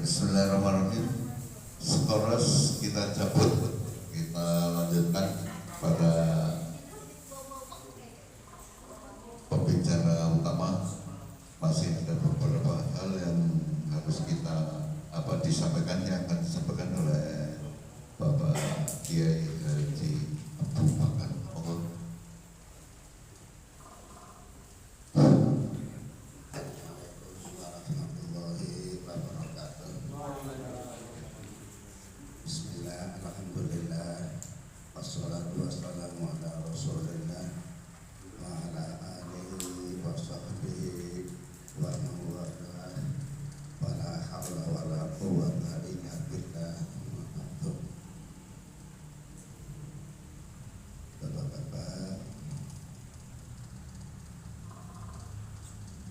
Bismillahirrahmanirrahim. Sekoros kita cabut, kita lanjutkan pada pembicara utama. Masih ada beberapa hal yang harus kita disampaikan, yang akan disampaikan oleh Bapak Kiai Haji Abu Bakar.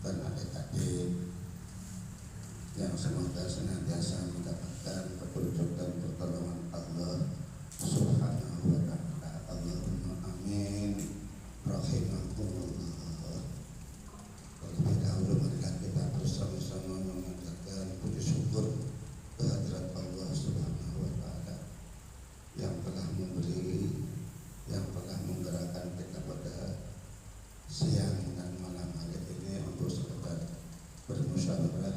dan adik-adik yang semoga senantiasa mendapatkan petunjuk dan pertolongan Allah Subhanahu wa ta'ala. Allahumma amin. Rahimakumullah. Terlebih dahulu marilah kita bersama-sama mengucapkan puji syukur kehadirat Allah Subhanahu wa ta'ala yang telah memberi, yang telah menggerakkan kita pada siang dan malam hari ini untuk sekedar bermusyawarah,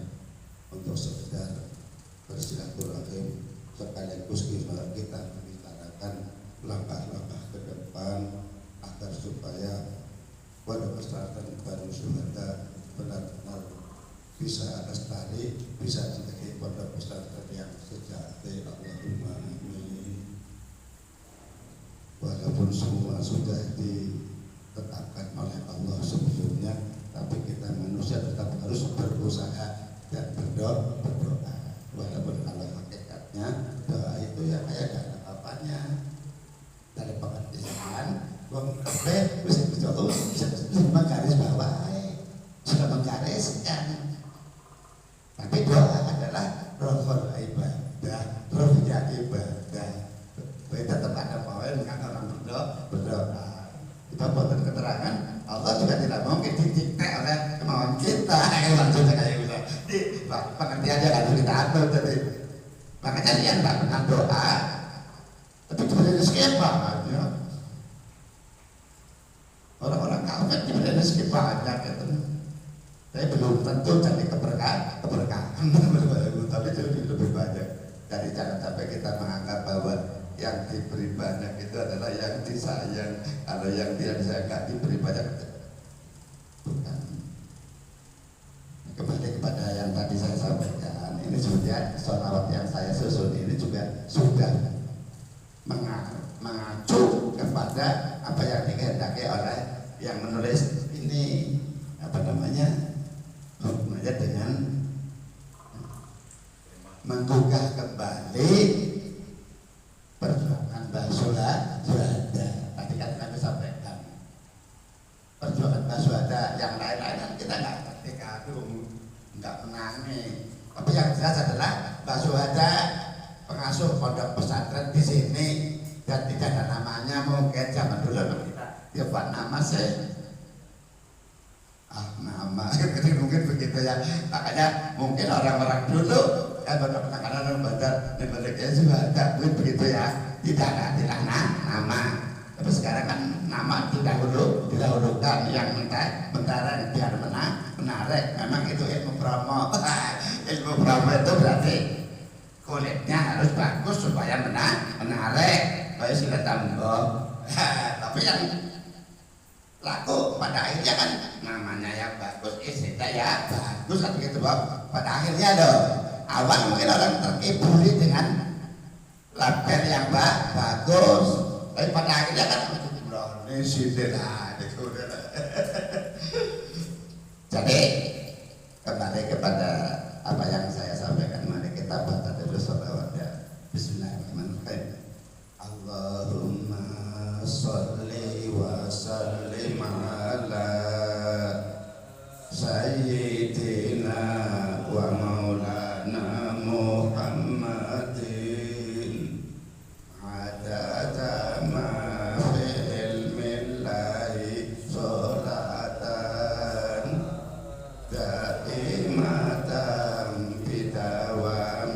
untuk sekedar bersilaturahim, sekaligus kita membicarakan langkah-langkah ke depan agar supaya pada pesantren Baru Syuhada benar-benar bisa lestari, bisa menjadi pondok pesantren yang sejati. Allahumma amin. Walaupun semua sudah ditetapkan oleh Allah sebelumnya, tapi kita manusia tetap harus berusaha dan berdoa. Walaupun kalau hakikatnya doa itu ya kayak gak ada apa-apanya. Dari pengertian wong kabeh bisa menggaris bawah, sudah menggariskan. Tapi doa adalah rohul ibadah, rohnya ibadah. Kita tetap ada poin kan orang berdoa. Kita buat keterangan Allah juga tidak mungkin didikte oleh kemauan kita. Maksudnya kayak gitu. Di pengertiannya harus kita atur. Jadi makanya dia tidak pernah doa, tapi diberi rezeki banyak. Orang-orang kafir diberi rezeki banyak itu. Tapi belum tentu jadi keberkahan. Tapi jadi lebih banyak. Jadi jangan sampai kita menganggap bahwa yang diberi banyak itu adalah yang disayang. Kalau yang tidak disayang gak diberi banyak, bukan. Kembali kepada yang tadi saya sampaikan, ini sebenarnya sholawat yang saya susun ini juga sudah mengacu kepada apa yang dikehendaki oleh yang menulis ini, hubungannya dengan menggugah kembali perjuangan Basuhada. Tadi kan kami sampaikan perjuangan Basuhada, yang lain-lain kita nggak ngerti kadung, nggak menangi. Tapi yang jelas adalah Basuhada pengasuh pondok pesantren di sini dan tidak ada namanya. Mungkin zaman dulu kita dia buat nama sih, nama mungkin begitu ya. Makanya mungkin orang-orang dulu pada penanganan Badar dan mereka juga ada begitu ya, tidak ada nama. Tapi sekarang kan nama didahulukan, yang mentara biar menarik. Memang itu ilmu promo. Ilmu promo itu berarti kulitnya harus bagus supaya menarik. Kayak silat tambah. Tapi yang laku pada akhirnya kan namanya yang bagus, isinya ya bagus, gitu Bob. Pada akhirnya awal mungkin orang terkibuli dengan label yang bagus, tapi pada akhirnya kan ini sidir lah. Jadi kembali kepada apa yang saya sampaikan, mari kita baca dulu sholawatnya. Bismillahirrahmanirrahim. Allahumma sholli wa sallim ala sayyidina wa maulana Muhammadin adada ma fi ilmillahi sholatan daimatan bidawam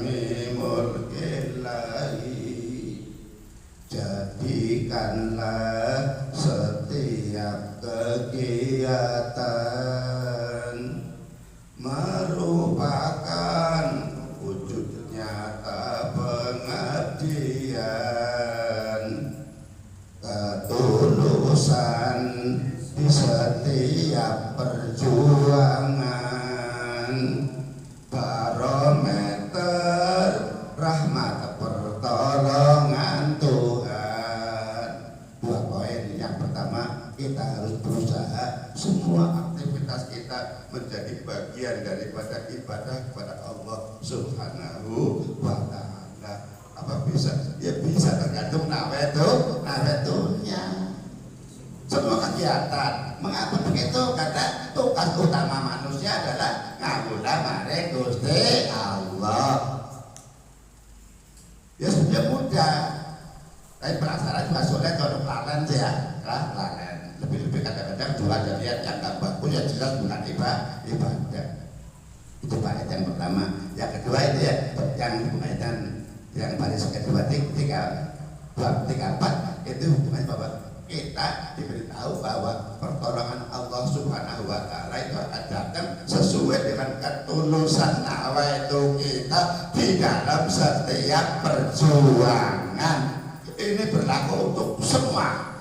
kegiatan merupakan wujud nyata pengabdian, ketulusan di setiap perjuangan, barometer rahmat pertolongan Tuhan. Dua poin. Yang pertama, kita harus berusaha semua aktivitas kita menjadi bagian daripada ibadah kepada Allah Subhanahu wa ta'ala. Apa bisa? Ya bisa, tergantung nawaitu-nya. Semua kegiatan. Mengapa begitu? Karena tugas utama manusia adalah ngabula mare Gusti Allah. Ya sudah mudah. Tapi penasaran juga sulit kalau lalen sih ya. Lalen. Lebih-lebih kadang-kadang dua lihat yang gak bagus ya jelas bukan ibadah. Itu ayat yang pertama. Yang kedua itu ya, yang berkaitan yang baris kedua tiga empat itu hubungannya bahwa kita diberitahu bahwa pertolongan Allah Subhanahu wa ta'ala itu akan datang sesuai dengan ketulusan nawaitu kita di dalam setiap perjuangan. Ini berlaku untuk semua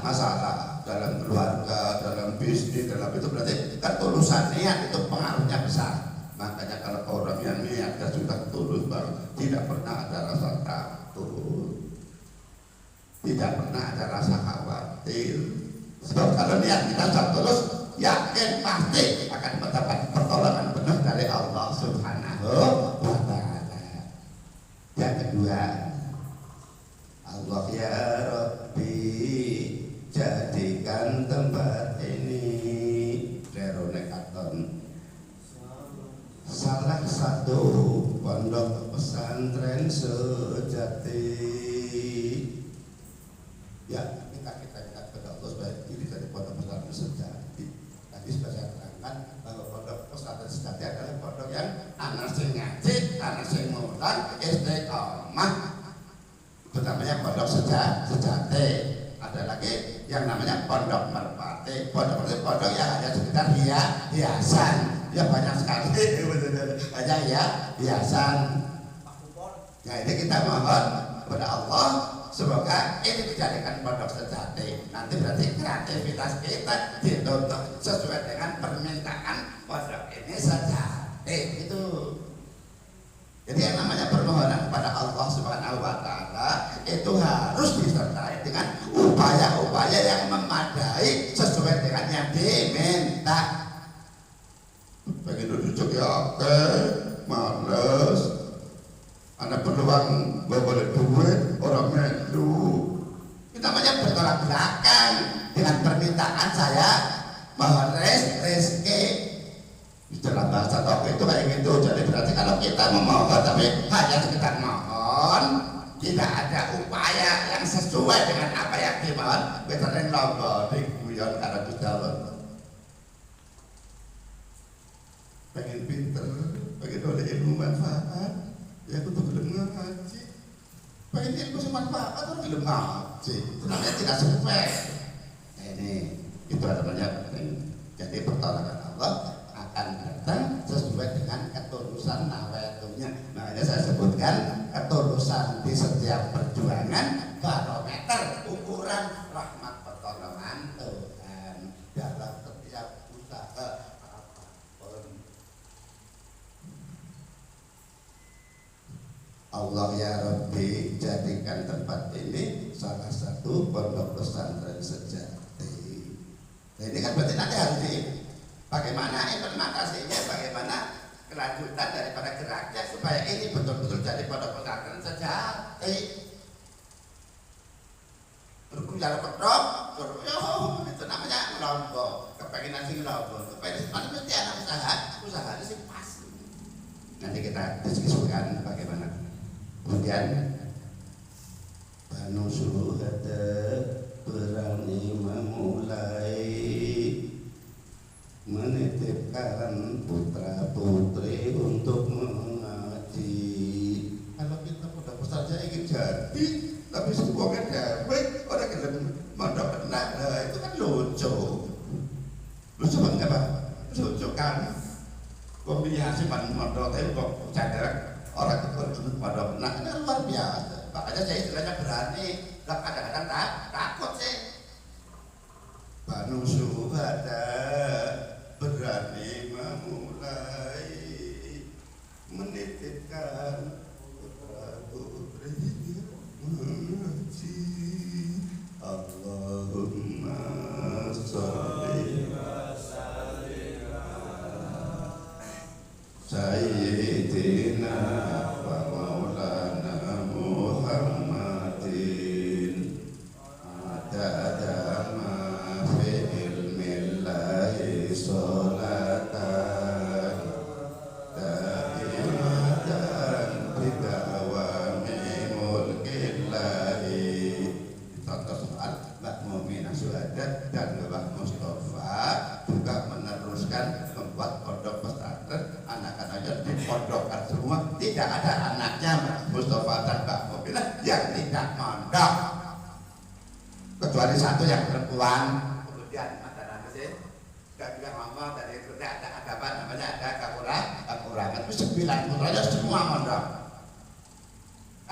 masalah dalam keluarga, dalam bisnis, dalam itu berarti ketulusan niat itu pengaruhnya besar. Makanya kalau orang yang niatnya sudah tulus baru tidak pernah ada rasa takut, tidak pernah ada rasa khawatir. Sebab kalau niat kita sudah tulus, yakin pasti akan mendapat pertolongan penuh dari Allah Subhanahu wa ta'ala. Yang kedua, Allah ya Rabbi, jadikan tempat ini Deronekaton salah satu pondok pesantren sejati. Ya, kita kepada Allah supaya diri dari pondok pesantren sejati. Tadi sudah saya terangkan bahwa pondok pesantren sejati adalah pondok yang anak sing ngaji, anak sing mulang, istiqomah. Itu namanya pondok sejati. Ada lagi yang namanya pondok merpati. Pondok yang hanya sekedar hiasan. Ya banyak sekali aja ya hiasan. Ya ini kita mohon kepada Allah semoga ini dijadikan pondok sejati. Nanti berarti kreativitas kita dituntut sesuai dengan permintaan pondok ini sejati. Itu. Jadi yang namanya permohonan kepada Allah Subhanahu wa ta'ala itu harus disertai dengan upaya-upaya yang memadai sesuai dengan yang diminta. Pengen duduk ya oke, males. Anak peluang boleh duit, orang melu. Itu namanya bertolak belakang dengan permintaan saya mohon rezeki. Istilah bahasa topik itu kayak gitu. Jadi berarti kalau kita memohon tapi hanya sekedar mohon, tidak ada upaya yang sesuai dengan apa yang dimohon, kita sering lombok di guyon karena berjalan. Pengen pinter, pengen oleh ilmu manfaat, ya aku tuh belum ngaji. Pengen ilmu manfaat, aku belum ngaji. Itu namanya tidak sesuai. Nah ini, itu namanya penting. Jadi pertolongan Allah akan datang sesuai dengan ketulusan nawaitunya. Makanya saya sebutkan ketulusan di setiap perjuangan, barometer ukuran rahmat pertolongan Tuhan dalam setiap usaha. Allah ya Rabbi, jadikan tempat ini salah satu pondok pesantren sejati. Nah, ini kan berarti nanti harus bagaimana implementasinya, bagaimana kelanjutan daripada geraknya supaya ini betul-betul jadi pondok pesantren sejati. Terus jalan pedok, itu namanya ngelombok. Kepengen nasi ngelombok, kepengen mesti ada usaha ini sih pas. Nanti kita diskusikan bagaimana. Kemudian Banu Suhada berani memulai menitipkan putra putri untuk mengaji. Kalau kita pada saja ingin jadi, tapi semuanya damai, orang gelem mondok benar, itu kan lucu. Lucu banget Pak. Lucu kan. Kok biasa pan modal tapi kok sadar orang itu pada nah ini luar biasa. Makanya saya istilahnya berani. Kadang-kadang takut sih. Banu Suhada berani memulai menitipkan putra-putri mengaji. Allahumma sholli Sayyidina wa maulana Muhammadin adada ma fi ilmillahi sholatan daimatan bidawami mulkillahi. Contoh soal Mbak Mu'minah Suhadat dan Mbak Mustafa juga meneruskan membuat pondok pesantren. Anak-anaknya dipondokkan semua, tidak ada anaknya Mbak Mustafa dan Mbak Mu'minah yang tidak mondok kecuali satu yang perempuan. Kemudian ada nama sih gak juga ngomong dari itu ada apa namanya, ada kekurangan itu 9 putranya semua mondok.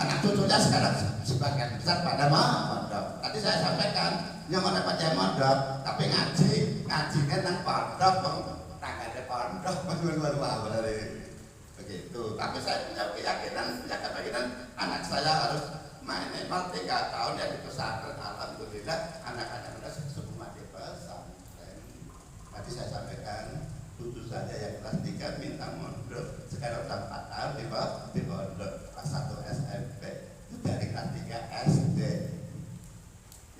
Anak cucunya sekarang sebagian besar pada mondok. Tadi saya sampaikan yang mana pada mondok tapi ngajinya nang pondok, tangganya pondok luar dari begitu. Tapi saya punya keyakinan anak saya harus main minimal 3 tahun ya di pesantren. Alhamdulillah anak-anak semua di pesantren. Tadi saya sampaikan cucu saya yang kelas 3 minta mondok, sekarang sudah 4 tahun di pondok, kelas 1 SMP, itu dari kelas 3 SD.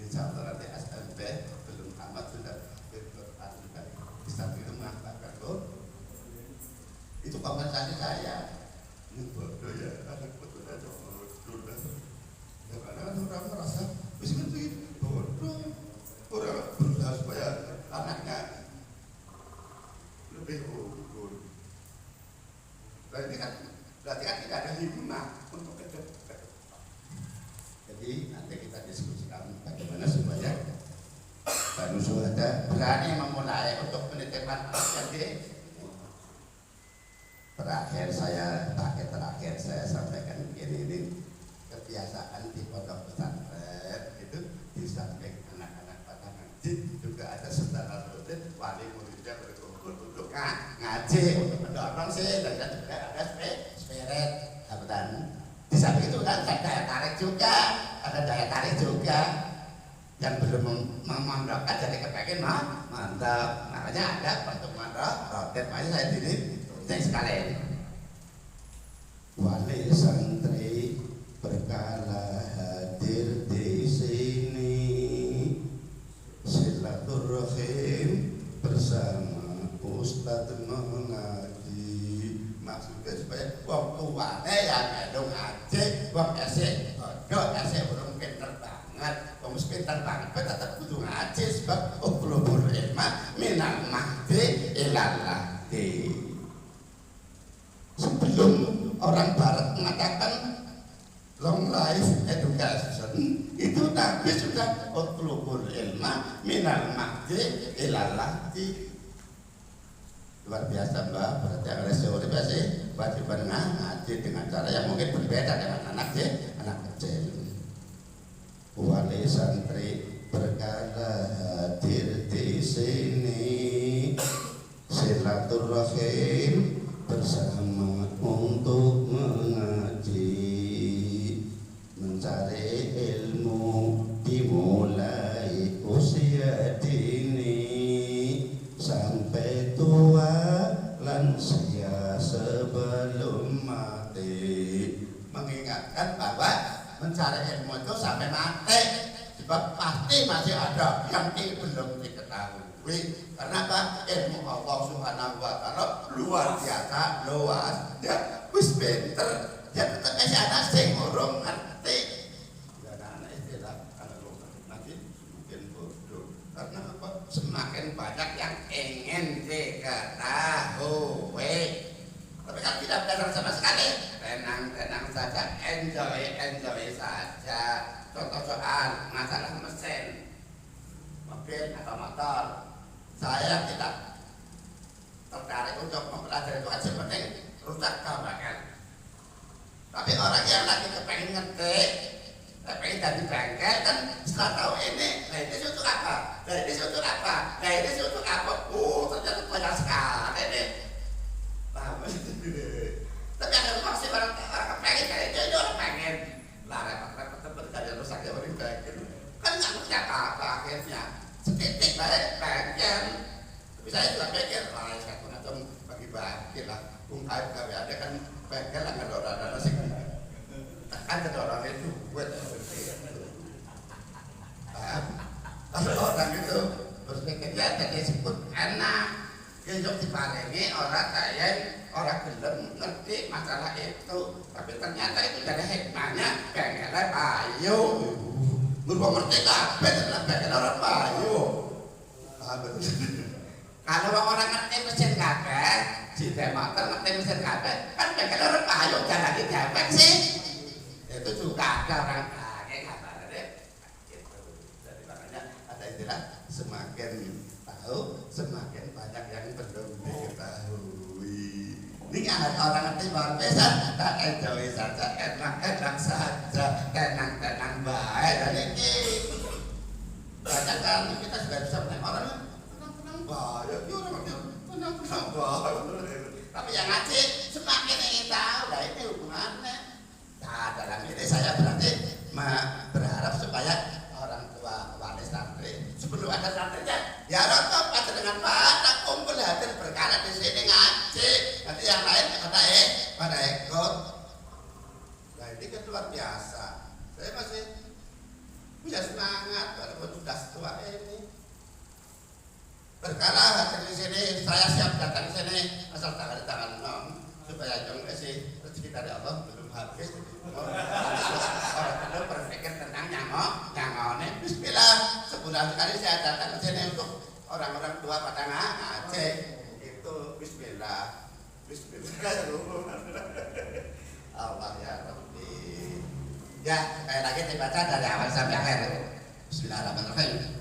Insya Allah nanti SMP belum tamat sudah berkelas juga bisa itu mengatakan loh, itu kompensasi saya. Ini bodoh ya, anak bodoh aja bodoh. Ya karena orang merasa meskipun bodoh, orang berusaha supaya anaknya lebih unggul. Dan ini kan berarti kan tidak ada hikmah untuk ke depan. Jadi nanti kita diskusikan bagaimana supaya Banu Suhada berani memulai untuk penitipan. Jadi terakhir saya sampaikan begini, ini kebiasaan di pondok pesantren itu di samping anak-anak pada ngaji juga ada secara rutin wali muridnya berkumpul untuk ngaji untuk mendorong sih, dan juga ada spirit dan di samping itu kan ada daya tarik juga yang belum memondokkan jadi kepengen mantap. Makanya ada pertemuan roket, makanya saya diri sekalian wali santri berkala hadir di sini, silaturahim bersama Ustadz mengaji. Maksudnya supaya wong tuane yang melu ngaji, wong esek bodoh, esek belum pinter banget, wong pinter banget tetap kudu ngaji sebab ublubul ilma minal mahdi ilal lahdi. Sebelum orang barat mengatakan long life education, itu Nabi sudah utlubul ilma minal mahdi ilal lahdi. Luar biasa Mbak, berarti yang resiko sih kewajiban ngaji dengan cara yang mungkin berbeda dengan anak kecil. Wali santri berkala hadir di sini, silaturahim bersama untuk mengaji, mencari ilmu dimulai usia dini sampai tua lansia sebelum mati. Mengingatkan bahwa mencari ilmu itu sampai mati, sebab pasti masih ada yang belum diketahui. Kenapa? Ilmu Allah Subhanahu wa Ta'ala luar biasa luas. Ya, wis pinter. Ya tetap masih ada sing urung ngerti. Ya anak istilah kalau nanti semakin bodoh. Karena apa? Semakin banyak yang ingin diketahui. Tapi kan tidak benar sama sekali. Tenang saja, enjoy saja. Contoh soal masalah mesin. mobil atau motor. Saya tidak tertarik untuk mempelajari itu aja, penting rusak gambaran. Tapi orang yang lagi kepengen ngetik, kepengen jadi bengkel kan setelah tahu ini, nah ini untuk apa? Nah ini untuk apa? Nah ini untuk apa? Ternyata banyak sekali nih. Tapi ada masih orang kepengen kayaknya itu orang pengen. Lah repot-repot dari rusaknya orang bengkel. Kan nggak ngerti apa-apa akhirnya. Setitik bengkel. Tapi saya juga pikir, lah saya pun atau bagi-bagi lah. Ungkap ada kan bengkel lah nggak ada sih. Tekan ke orang itu buat kalau orang itu berpikirnya jadi sebut enak hidup diparingi orang kaya orang gelem ngerti masalah itu, tapi ternyata itu dari hikmahnya bengkelnya payu berubah ngerti kabeh adalah bengkel orang payu. Kalau orang ngerti mesin kabeh si motor ngerti mesin kabeh kan bengkel orang payu jangan lagi jabek sih. Itu juga ada orang kaya kabarnya gitu. Jadi makanya ada istilah semakin tahu semakin banyak yang belum diketahui. Ini ada orang ngerti bahwa pesan tak enjoy saja, enak-enak saja, tenang-tenang baik. Dan ini banyak kan kita sudah bisa menang orang tenang-tenang baik, ya orang tenang-tenang baik. Tapi yang ngaji semakin ingin tahu, lah ini hubungannya. Nah, dalam ini saya berarti berharap supaya orang tua wali santri sebelum ada santrinya ya rokok aja dengan pada kumpul hadir berkala di sini ngaji, nanti yang lain pada ikut. Nah ini kan luar biasa. Saya masih punya semangat walaupun sudah tua ini. Berkala hadir di sini, saya siap datang di sini asal tanggal 6 supaya jangan kasih rezeki dari Allah belum habis. Orang belum berpikir tentang nyangone. Bismillah, sebulan sekali saya datang ke sini untuk orang-orang tua pada ngaji. Itu Bismillah, Bismillah. Allah ya Rabbi. Ya, sekali lagi dibaca dari awal sampai akhir. Bismillahirrahmanirrahim.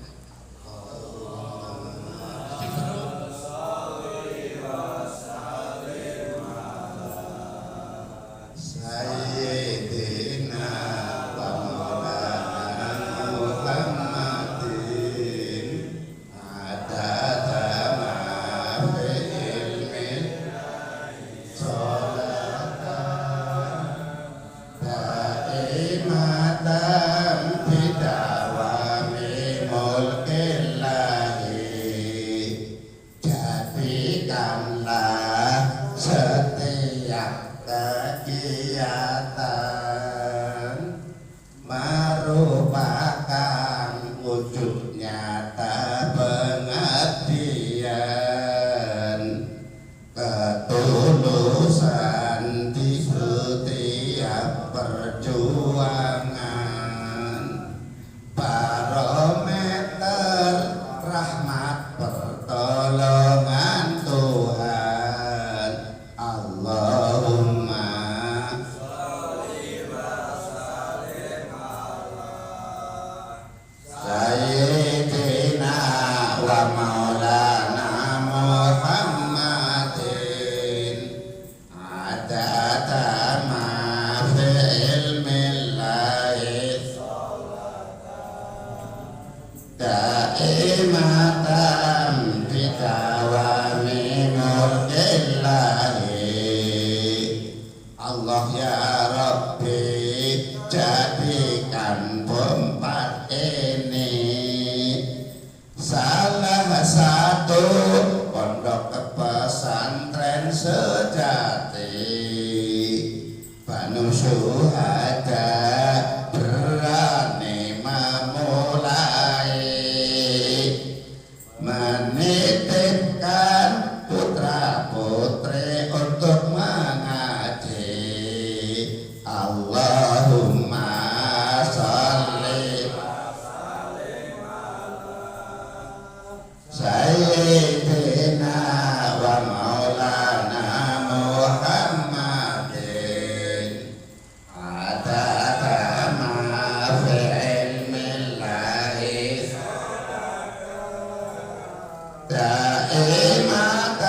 daimatan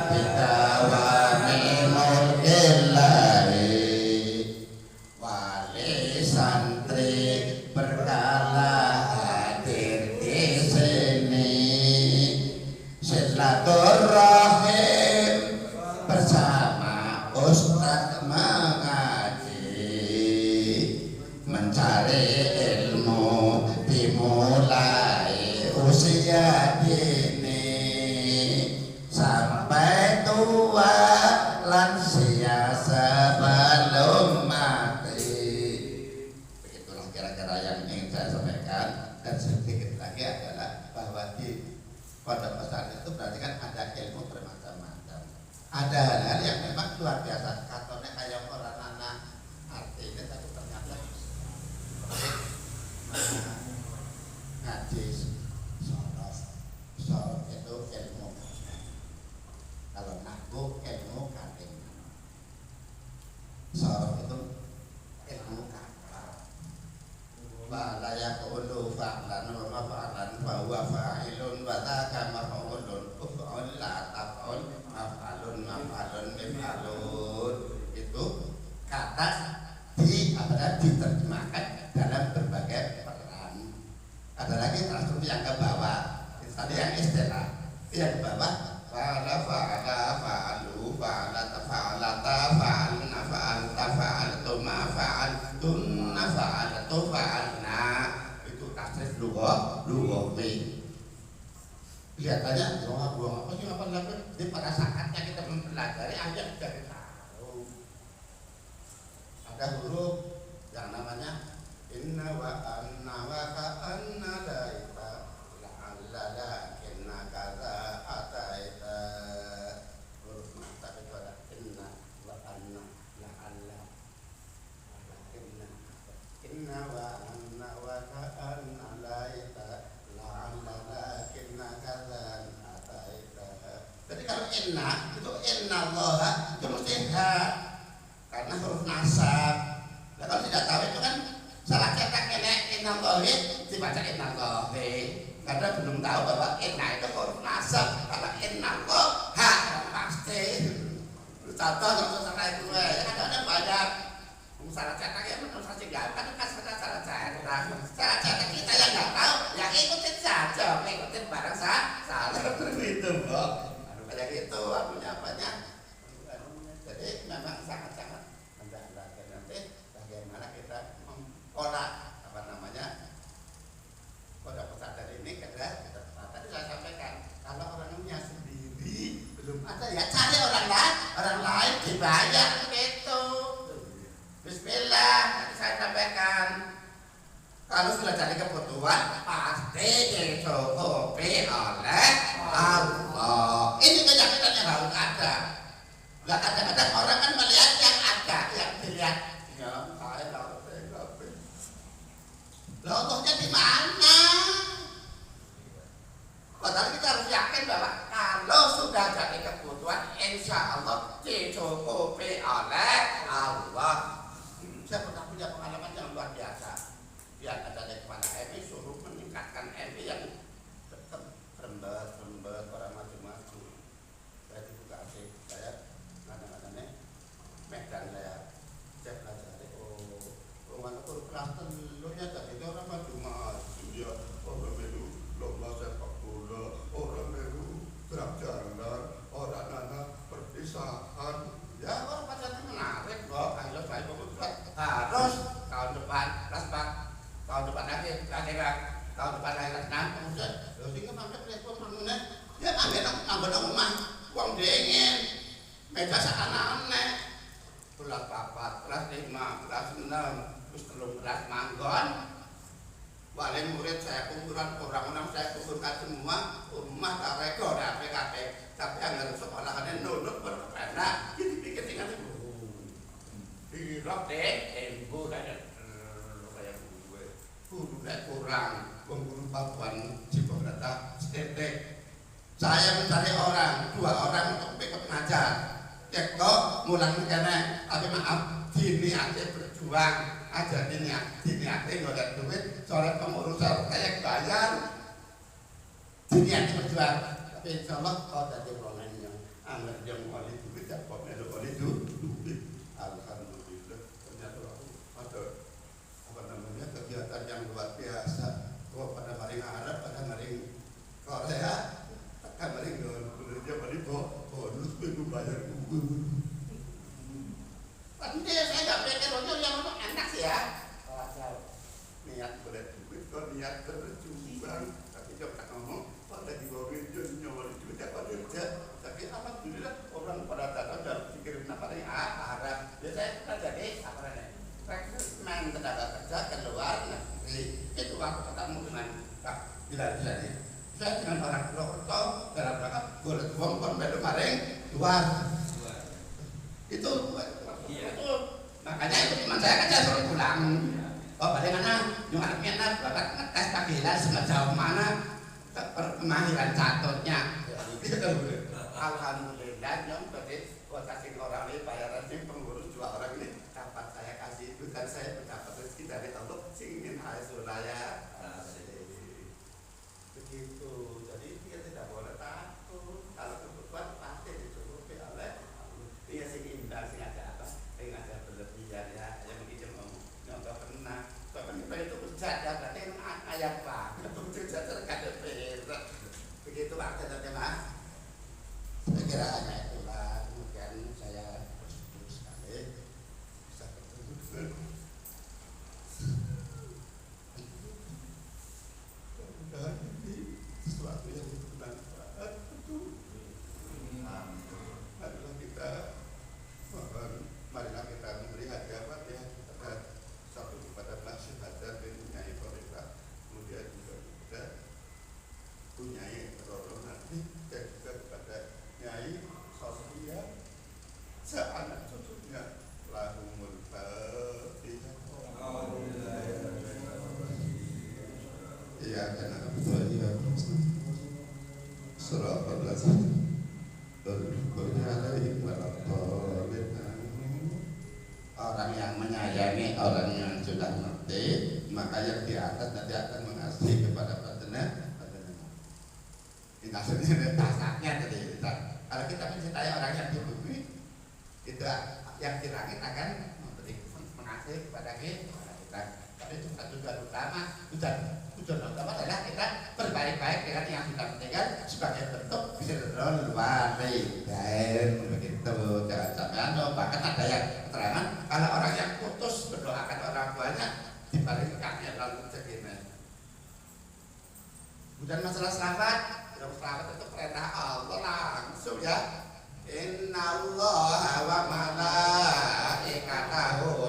bidawami mulkillahi wali santri berkala hadir di sini silaturahim bersama Ustadz mengaji mencari ilmu dimulai usia dini sampai tua lansia sebelum mati. Begitulah kira-kira yang ingin saya sampaikan. Dan sedikit lagi adalah bahwa di pondok pesantren itu berarti kan ada ilmu bermacam-macam. Ada hal-hal yang memang luar biasa. Katanya kayak orang anak artinya tapi ternyata ngaji sorot itu ilmu. Kalau naku ilmu kating. Sorot itu ilmu kapal. Wa yaqulu fa'lan wa ma fa'lan fa huwa fa'ilun wa dzaka maf'ulun uf'ul la taf'ul maf'alun maf'alun mif'alun. Itu kata diterjemahkan dalam berbagai peran. Ada lagi transkripsi yang ke bawah. Tadi yang istilah yang ke bawah fa'ala fa'ala fa'alu fa'ala tafa'alata fa'alna fa'alta fa'altu ma fa'altun fa'altu fa'alna. Itu tasrif lughawi. Kelihatannya buang apa sih apa lagi? Di pada saatnya kita mempelajari ayat sudah tahu. Ada huruf yang namanya inna wa anna wa ka'anna laita la'alla lakinna kaza ataita. Huruf mata itu ada inna wa anna la'alla inna wa anna wa ka'anna laita la'alla lakinna kaza ataita. Jadi kalau inna itu inna Allah itu mesti ha karena huruf nasab. Nah, kalau tidak tahu itu kan salah cetak ini innallahi dibaca innallahi karena belum tahu bahwa inna itu huruf nasab. Kalau innallah ha pasti contoh salah itu ya kan ada banyak salah cetak ya menurut saya gampang kan salah cetak. Salah cetak kita yang nggak tahu ya ikutin saja, ikutin barang salah itu kok. Kayak gitu punya banyak. Jadi memang sangat-sangat mendasar nanti bagaimana kita mengolah apa namanya pondok pesantren ini karena tadi saya sampaikan kalau orangnya sendiri belum ada ya cari orang lain dibayar begitu. Bismillah tadi saya sampaikan kalau sudah cari kebutuhan pasti dicukupi oleh Allah. Ini keyakinan yang harus ada. Lah kadang-kadang orang kan melihat yang ada, yang dilihat ya saya tahu lah Allahnya di mana? Padahal kita harus yakin bahwa kalau sudah jadi kebutuhan insya Allah dicukupi oleh Allah. Saya pernah punya pengalaman yang luar biasa. Yang ada di kepala MI suruh meningkatkan MI yang rembet orang maju-maju. Saya dikasih saya kadang-kadangnya medan saya pelajari mana kurang lu ya tadi itu orang maju-maju ya orang baru lomba sepak bola orang baru gerak jalan orang anak perpisahan ya orang pacarnya menarik kok. Ayo saya harus tahun depan kelas 4 tahun depan lagi tahun depan lagi kelas 6 kemudian lo sehingga sampai pelituan permunan ya ambil rumah uang dingin meja anak-anak kelas 4 kelas 5 kelas 6 terus belum kelas manggon wali murid saya kumpulkan orang-orang saya kumpulkan semua rumah tak rekor dan PKP tapi yang harus sekolahannya nunut berpena jadi pikir tinggal hirap deh ibu kayak gue udah kurang guru papuan Cipok data sedetek saya mencari orang 2 orang untuk ikut ngajar cek kok mulang kene tapi maaf diniati berjuang aja diniati ngoleh duit soalnya pengurusan kayak bayar Niat berjuang, tapi insya Allah kau tadi rolenya, anak dia mau oleh duit, ya kau melu oleh duit. Alhamdulillah, ternyata aku ada apa namanya kegiatan yang luar biasa. Kau pada maring Arab, pada maring Korea, pada maring dia maring bonus itu bayar tapi saya nggak pikir yang enak sih ya. Niat boleh duit, kau niat berjuang, tapi coba ngomong. Lagi bawa video nyawa itu tidak kerja, tapi alhamdulillah orang pada datang dan pikirin apa nih Arab. Biasanya kan jadi apa nih? Rekrutmen tenaga kerja ke luar negeri itu aku ketemu dengan Pak Bilal ini. Saya dengan orang Purwokerto dalam rangka boleh uang baru maring luar. Itu makanya itu teman saya kan saya suruh pulang. Oh bagaimana? Yung anaknya bapak ngetes Pak Bilal sejauh mana? Kemahiran catutnya. Alhamdulillah yang tadi kasih orang ini bayaran ini pengurus 2 orang ini dapat saya kasih itu dan saya mendapat rezeki dari Allah ingin hasilnya begitu. Jadi dia tidak boleh takut kalau kebutuhan pasti dicukupi oleh dia sing imbang sing ada apa sing ada berlebihan ya yang begitu mau nggak pernah tapi itu berjaga berarti ayat banget berjaga terkadang begitu Pak teman-teman. Saya kira hanya itulah, kemudian saya bersyukur sekali bisa bertemu mudah-mudahan ini sesuatu yang bermanfaat betul. Marilah kita memberi hadiah ya kepada satu kepada nasihat dan Nyai Koreka, kemudian juga kita Nyai Roro nanti dan juga kepada Nyai Sofia seanak cucunya lahumul fatihah. Iya karena betul ya surah al-Azim orang yang menyayangi orang yang sudah ngerti maka yang di atas nanti akan mengasihi kepada badannya. Maksudnya dasarnya tadi kalau kita mencintai orang yang di bumi tidak yang di langit akan memberi mengasihi kepada kita. Tapi itu tujuan utama adalah kita berbaik-baik dengan yang kita pentingkan sebagai bentuk birrul walidain begitu. Jangan sampai bahkan ada yang keterangan kalau orang yang putus berdoakan orang tuanya dibalikkannya lalu segini. Kemudian masalah selamat itu perintah Allah langsung ya. Innallaha wa malaikatahu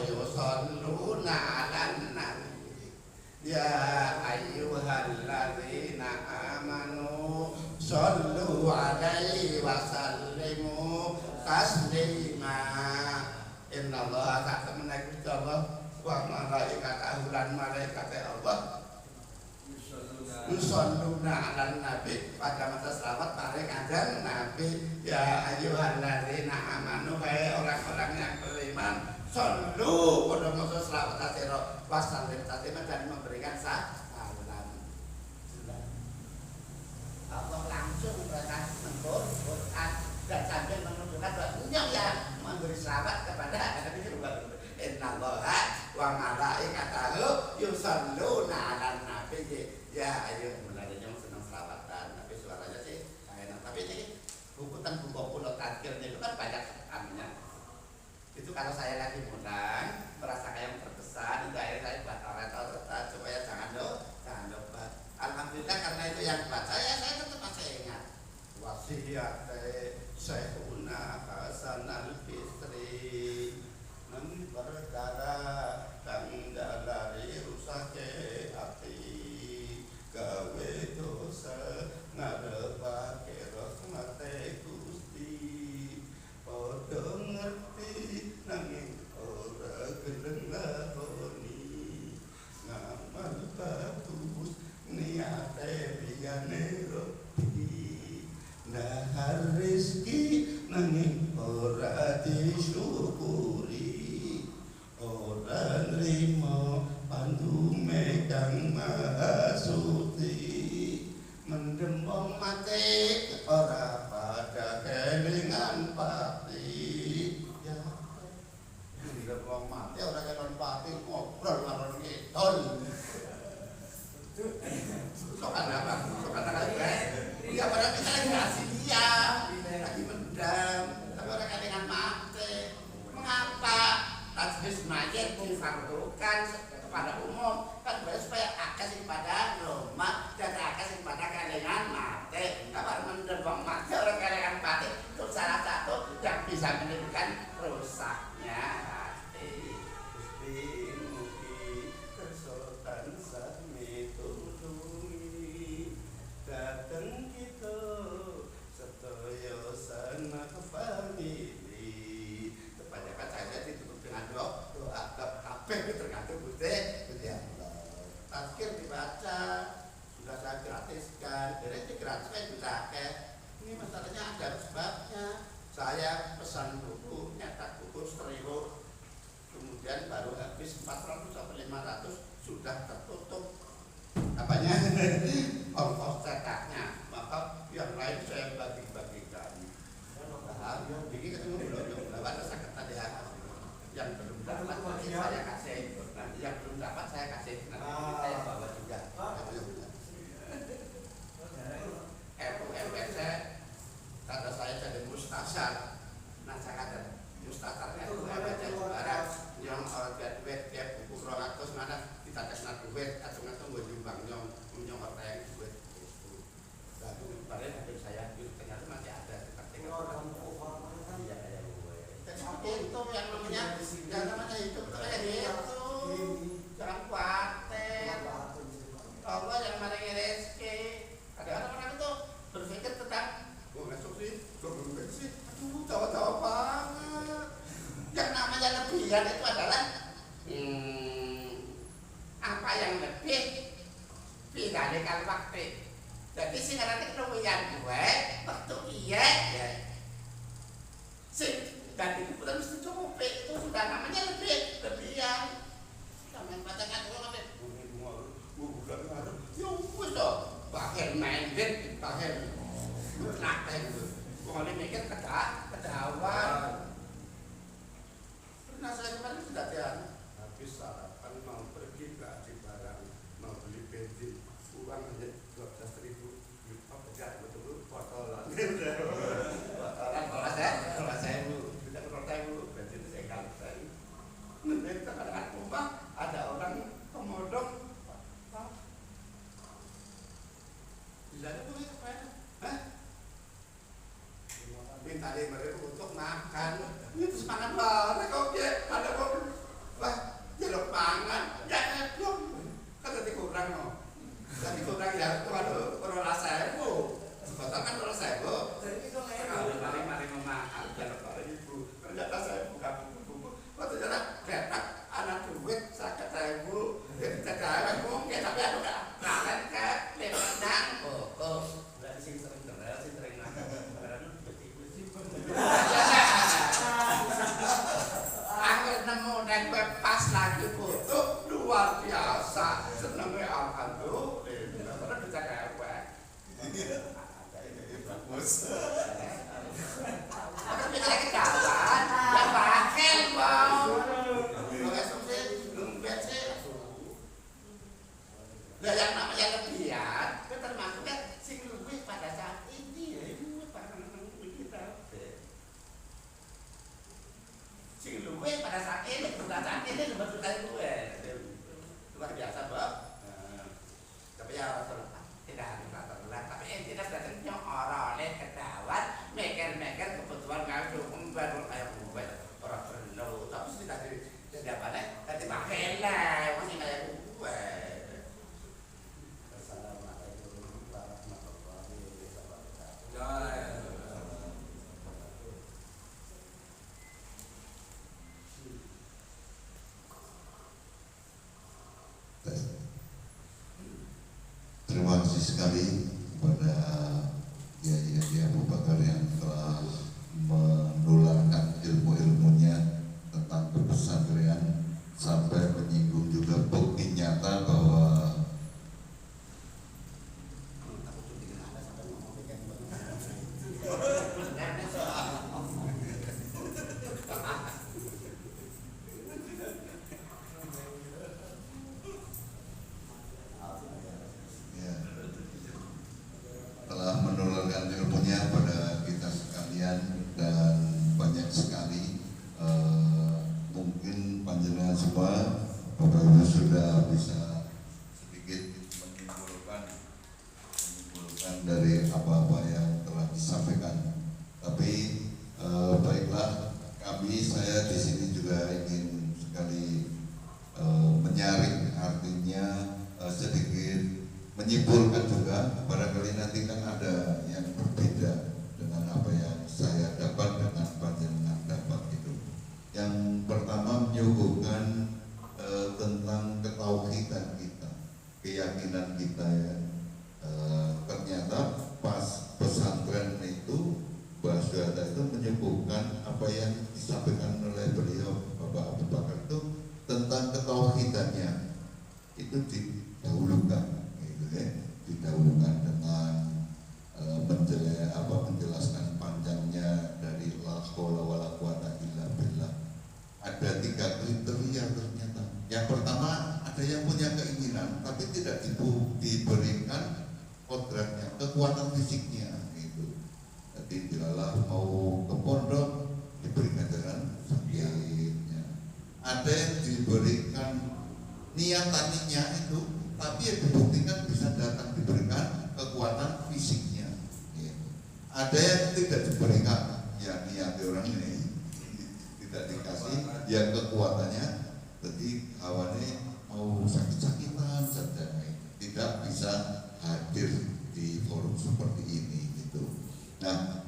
yusholluna 'alan nabi ya ayyuhalladzina amanu shollu 'alaihi wa sallimu taslima. Innallaha sak temene Gusti Allah wa malaikatahu lan malaikat Allah yusholluna 'alan nabi pada masa selawat paling ajan nabi ya ayyuhalladzina amanu hai orang-orang yang beriman shollu pada masa selawat asira wasallim tasliman dan memberikan salam. Allah langsung berkata Quran dan sambil menunjukkan bahwa yang memberi selawat kepada Nabi innallaha wa malaikatahu yusholluna 'alan nabi ya ayo mulai yang senang selawatan tapi suaranya sih enak tapi ini buku pulau tadkirnya itu kan banyak aminnya itu kalau saya lagi mulang merasa kayak terkesan itu akhirnya saya buat orang supaya jangan lupa. Alhamdulillah karena itu yang buat saya tetap masih ingat wasiat Syekhuna Hasan Al-Bisri berkara kang dalari rusake ati gawe dosa ngarepake rahmate Gusti padha ngerti nanging ora gelem lakoni ngamal bagus niate liyane roti nahar rezeki nanging ora disyukuri ora nrimo pandume kang maha suci mendem wong mati ora pada kelingan pati. Ya, ngendem wong mati ora kelingan pati ngobrol karo ngidul. Sokan apa? Sokan apa? Iya, padahal kita lagi rahasia, lagi mendam, tapi orang kelingan mati. Mengapa? Tajwid mayat difardukan kepada umum kan supaya akeh pada rumah dan akeh pada kelingan mati. Kabar mendem wong mati orang kelingan mati itu salah satu yang bisa menimbulkan rusaknya hati. Gusti mugi kersa tansah mitulungi dateng kita sedaya sanak famili. Kebanyakan saya ditutup dengan doa kabeh tergantung Gusti Allah. Tazkir dibaca sudah saya gratiskan, jadi gratiskan juga akeh. Ini masalahnya ada sebabnya. Saya pesan buku, nyetak buku stereo, kemudian baru habis 400 sampai 500 sudah tertutup. Apanya? Ongkos cetaknya. Maka yang lain saya bagi-bagikan. Nah, ini ketemu belum? Ada sakit tadi yang belum dapat saya kasih. Nanti yang belum dapat saya kasih. Nanti saya bawa juga. RUMPC kata saya jadi mustasar. Nah saya kata mustasarnya RUMPC juara yang graduate tiap buku 200 mana kita kasih duit atau gue jumbang nyong orang yang duit itu. Lalu kemarin hadir saya ternyata masih ada seperti itu yang namanya hidup kayak gitu. Jangan khawatir. Allah yang maringi rezeki. Ada orang itu berpikir tentang masuk sih, aduh jauh-jauh banget. Yang namanya lebihan itu adalah apa yang lebih bidalikan waktu. Jadi sing ngarane keluwihan gue waktu iya ya. Sing dan itu bukan mesti cukup itu sudah namanya lebihan. Sampai pacaran gue ngambil bukan ngaruh. Yo wis dong. Bahkan main game, bahkan nakal itu. Kalau mikir kedawan. Pernah saya kemarin sudah jalan. Habis sarapan mau pergi ke Aji Barang, mau beli bensin, uang hanya 12.000. Apa jadi betul botolan. Botolan kalau saya bu, tidak berkorban bu, bensin saya kali. Nanti kadang-kadang rumah ada orang pemodong. Jadi boleh kemana? Hah? Minta dia mereka untuk makan. Itu semangat banget kok dia. Ada kok. Wah, jeruk pangan. Ya, belum. Kan tadi kurang no. Tadi kurang ya. Waduh, kurang rasa ibu. Betul kan kurang rasa ibu. Jadi itu mari memakan. Jeruk pangan ibu. Ternyata saya buka buku. Waktu ternyata betak anak duit sakit saya ibu. Jadi cakap mungkin tapi aku enggak. Kangen ke lepedang. Berarti sing sering dengar, sing sering nangkep. Aku nemu dan pas lagi foto luar biasa. Senengnya alhamdulillah. Karena bisa kayak gue. Bagus. Aku bisa lagi jalan. Ya pakai bang. Nah, yang namanya lebihan, itu termasuknya sing luwih pada saat ini ya ibu para kita. Sing luwih pada saat ini, bukan saat ini sebetulnya gue. Luar biasa, Bob. Tapi ya tidak harus tertular. Tapi intinya sebenarnya orangnya kedawan, mikir-mikir kebutuhan nggak cukup baru kayak gue orang perlu. Tapi sudah jadi apa nih? Tadi pakai lah, masih kayak gue. sudah bisa sedikit menyimpulkan dari apa-apa yang telah disampaikan. Tapi baiklah, saya di sini juga ingin sekali menyaring, artinya sedikit menyimpulkan juga. Barangkali nanti kan ada yang berbeda dengan apa yang saya dapat dengan panjenengan dapat itu. Yang pertama menyuguhkan tentang ketauhidan kita, keyakinan kita ya. Ternyata pas pesantren itu Mbah Syuhada itu menyebutkan apa yang disampaikan oleh beliau Bapak Abu Bakar itu tentang ketauhidannya itu didahulukan, gitu ya, didahulukan dengan menjelaskan panjangnya dari la haula wala quwata illa billah. Ada 3 kriteria ternyata. Yang pertama, ada yang punya keinginan tapi tidak diberikan kodratnya, kekuatan fisiknya gitu. Jadi dilalah mau ke pondok diberikan dengan sakitnya. Ada yang diberikan niatannya itu, tapi yang dibuktikan bisa datang diberikan kekuatan fisiknya. Gitu. Ada yang tidak diberikan, ya niat orang ini tidak dikasih, yang kekuatannya, jadi awalnya mau sakit-sakitan saja, tidak bisa hadir di forum seperti ini gitu. Nah,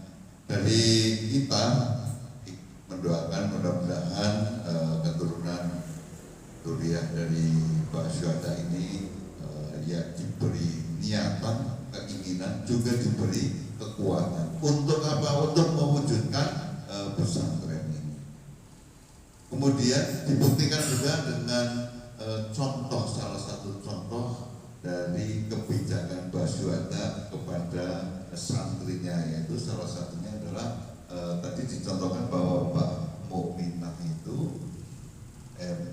dari kita mendoakan mudah-mudahan keturunan zuriat dari Mbah Syuhada ini ya diberi niatan, keinginan, juga diberi kekuatan. Untuk apa? Untuk mewujudkan pesantren ini. Kemudian dibuktikan juga dengan contoh, salah satu contoh dari kebijakan Mbah Syuhada kepada santrinya, yaitu salah satunya adalah tadi dicontohkan bahwa Mbah Mukminah itu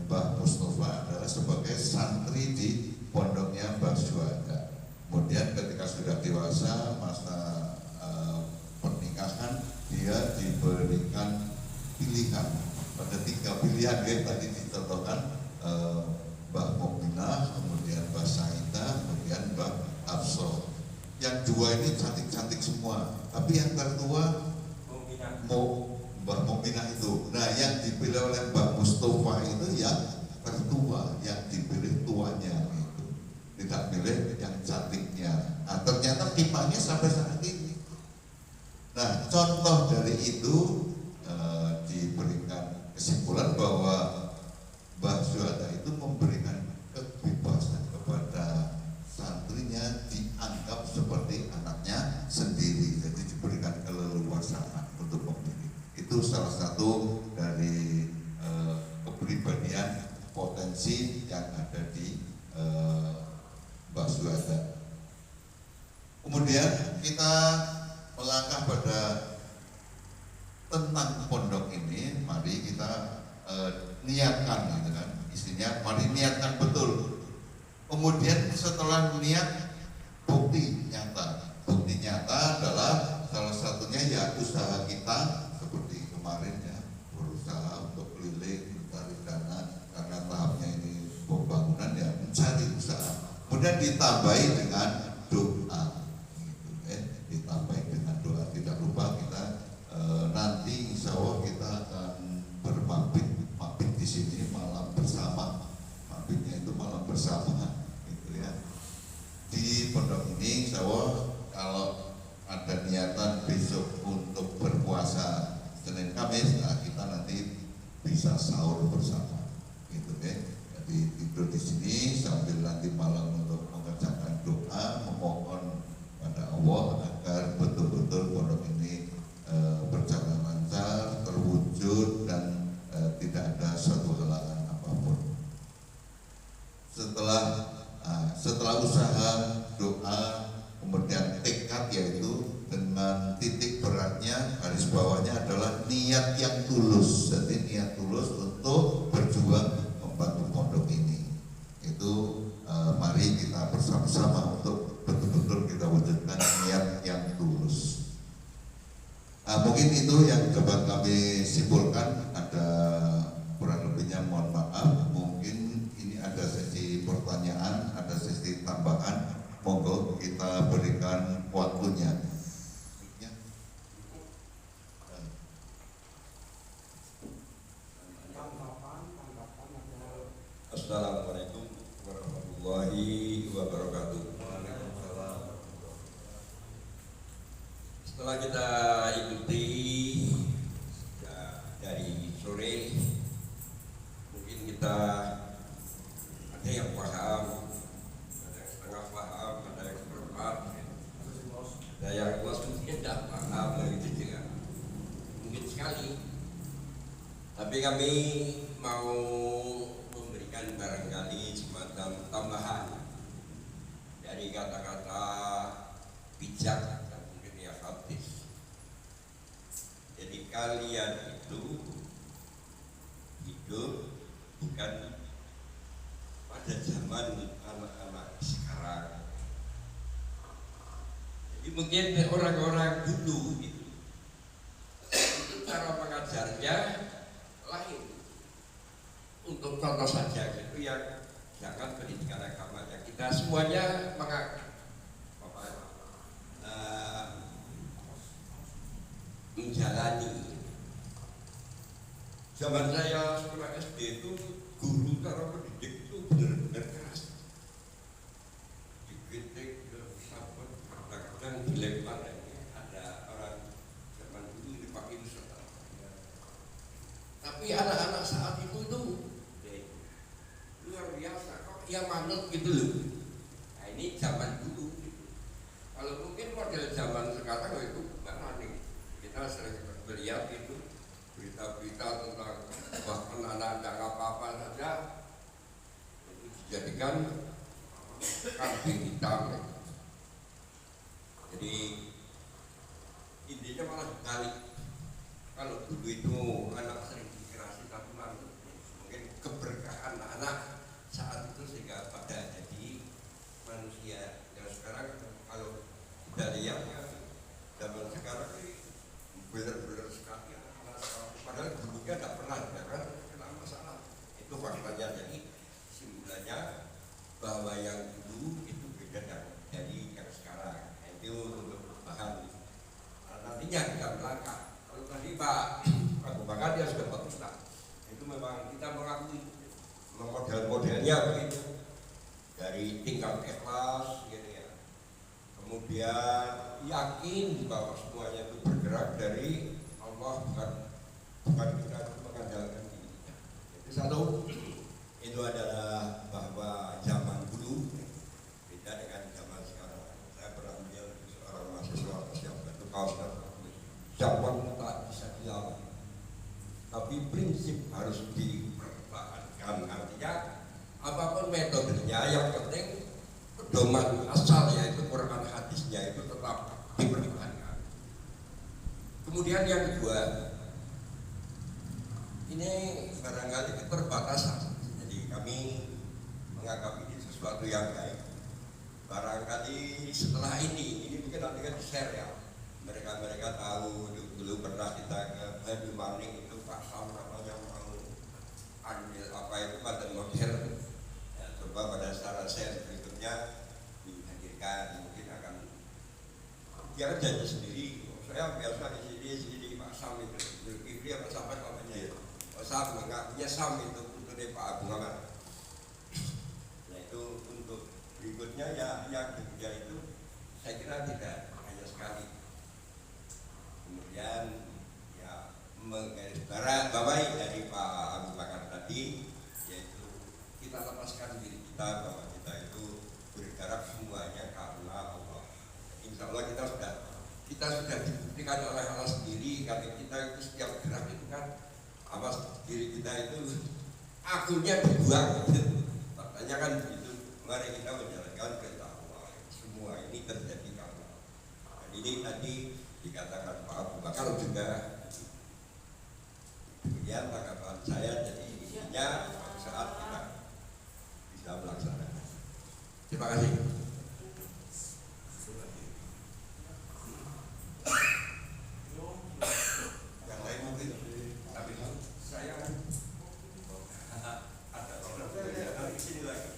Mbah Mustafa adalah sebagai santri di pondoknya Mbah Syuhada. Kemudian ketika sudah dewasa, masa pernikahan, dia diberikan pilihan. Pada 3 pilihan ya, tadi dicontohkan Mbah Mukminah, kemudian Mbah Saidah, kemudian Mbah Abso. Yang 2 ini cantik-cantik semua, tapi yang tertua Mbah Mukminah itu. Nah, yang dipilih oleh Mbah Mustafa itu yang tertua, yang dipilih tuanya itu. Tidak pilih yang cantiknya. Nah, ternyata timangnya sampai saat ini. Nah, contoh dari itu diberikan kesimpulan bahwa Mbah Syuhada itu memberikan kebebasan kepada santrinya, dianggap seperti anaknya sendiri, jadi diberikan keleluasaan untuk memilih. Itu salah satu dari kepribadian potensi yang ada di Mbah Syuhada. Kemudian kita melangkah pada tentang pondok ini, mari kita niatkan, gitu kan, isinya mari niatkan betul. Kemudian setelah niat, bukti nyata adalah salah satunya ya usaha kita seperti kemarin ya, berusaha untuk keliling mencari dana karena tahapnya ini pembangunan ya, mencari usaha. Kemudian ditambahi dengan doa, gitu, ditambahi dengan doa. Tidak lupa kita nanti insya Allah kita akan bermabit di sini malam bersama. Mabitnya itu malam bersama, gitu ya. Di pondok ini insya Allah kalau ada niatan besok untuk berpuasa Senin Kamis, nah kita nanti bisa sahur bersama, gitu ya. Jadi tidur di sini sambil nanti malam untuk mengerjakan doa, memohon pada Allah agar betul-betul pondok ini berjalan lancar, terwujud, dan tidak ada suatu halangan apapun. Setelah usaha, doa, kemudian tekad, yaitu dengan titik beratnya, garis bawahnya adalah niat yang tulus. Jadi niat tulus untuk berjuang membantu pondok ini. Itu mari kita bersama-sama untuk betul-betul kita wujudkan niat yang tulus. Mungkin itu yang dapat kami simpulkan. Ada kurang lebihnya mohon maaf. Mungkin ini ada Setelah kita ikuti ya, dari sore, mungkin kita ada yang paham, ada yang setengah paham, ada yang seperempat, ada yang maksudnya tidak paham, itu juga mungkin sekali. Tapi kami mau memberikan barangkali semacam tambahan dari kata-kata bijak dan mungkin ya hadis. Jadi kalian itu hidup bukan pada zaman anak-anak sekarang. Jadi mungkin orang-orang dulu itu cara mengajarnya lain. Untuk contoh saja itu yang jangan pendidikan agamanya, kita semuanya menjalani. Zaman saya sekolah SD itu guru cara pendidik itu benar-benar keras. Dikritik, sabot, kadang-kadang dilempar. Ada orang zaman dulu dipakai setelah. Tapi anak-anak saat itu luar biasa, kok yang manut gitu loh. Nah ini zaman dulu gitu. Kalau mungkin model zaman sekarang itu gimana nih? Kita sering melihat itu berita-berita tentang bahkan anak tidak apa-apa saja itu dijadikan kambing hitam. Jadi intinya malah balik. Kalau dulu itu anak sering dikerasi tapi manut, mungkin keberkahan anak saat itu sehingga pada jadi manusia. Yang sekarang kalau kita lihat ya, zaman sekarang ini benar-benar sekali anak-anak sekarang, padahal dulunya tidak pernah kan kena masalah. Itu faktanya. Jadi simpulannya bahwa yang dulu itu beda dari yang sekarang. Itu untuk bahan. Nantinya kita melangkah. Kalau tadi Pak Abu Bakar dia sudah bagus lah. Itu memang kita mengakui model-modelnya begitu, dari tingkat ikhlas gitu ya, kemudian yakin bahwa semuanya itu bergerak dari Allah, bukan kita mengandalkan diri kita. Itu satu. Itu adalah bahwa zaman dulu beda dengan zaman sekarang. Saya pernah melihat seorang mahasiswa yang itu kaos zaman tak bisa dilawan, tapi prinsip harus dipertahankan. Artinya apapun metodenya, yang penting pedoman asal yaitu Quran hadisnya itu tetap dipertahankan. Kemudian yang kedua, ini barangkali keterbatasan. Jadi kami menganggap ini sesuatu yang baik. Barangkali setelah ini mungkin nanti kan share ya. Mereka tahu dulu pernah kita ke Happy Morning itu Pak Sam namanya mau ambil apa itu pada modern ya, coba pada secara share berikutnya dihadirkan, mungkin akan dia janji sendiri. Saya biasa di sini Pak Sam itu Zulkifli apa sampai namanya ya Pak Sam menganggapnya Sam itu untuk Pak Abu Muhammad. Nah itu untuk berikutnya ya yang ketiga itu saya kira tidak hanya sekali. Kemudian ya menggarisbawahi dari Pak Abu Bakar tadi, yaitu kita lepaskan diri kita bahwa kita itu bergerak semuanya karena Allah. Insya Allah kita sudah dibuktikan oleh Allah sendiri, karena kita itu setiap gerak itu kan awas diri kita itu akunya dibuang. Makanya kan begitu. Mari kita menjalankan perintah Allah. Semua ini terjadi karena Allah. Dan ini tadi dikatakan Pak Abu Bakar juga. Demikian tanggapan saya. Jadi intinya saat kita bisa melaksanakan. Terima kasih. Yang lain mungkin, tapi saya ada problem dari sini lagi.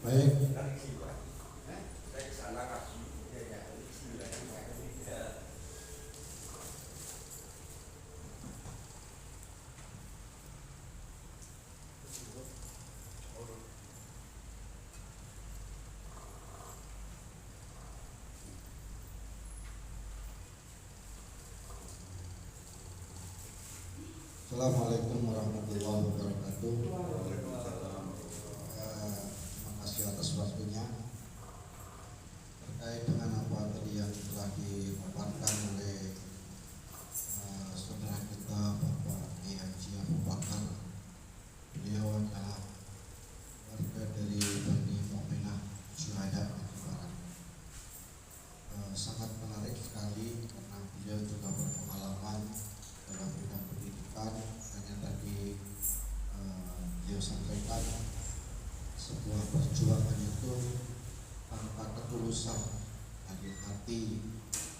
Baik, Assalamualaikum warahmatullahi wabarakatuh. Terima kasih atas waktunya. Terkait dengan apa tadi yang telah dipaparkan oleh saudara kita Bapak Kiai Haji Abu Bakar, beliau adalah warga dari Bani Mu'minah Syuhada Aceh Barat. Sangat menarik sekali karena beliau juga berpengalaman dalam bidang pendidikan. Hanya tadi beliau sampaikan sebuah perjuangan itu tanpa ketulusan dari hati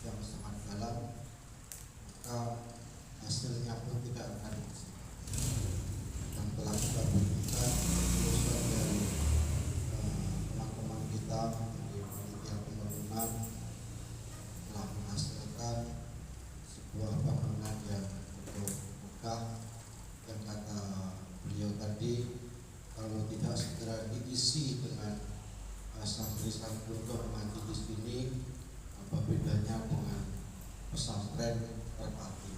yang sangat dalam, maka hasilnya pun tidak akan yang telah kita buktikan ketulusan dari teman-teman kita di panitia pembangunan telah menghasilkan sebuah bangunan yang betul megah, yang kata beliau tadi kalau tidak segera diisi dengan santri-santri untuk mengaji di sini, apa bedanya dengan pesantren terpati?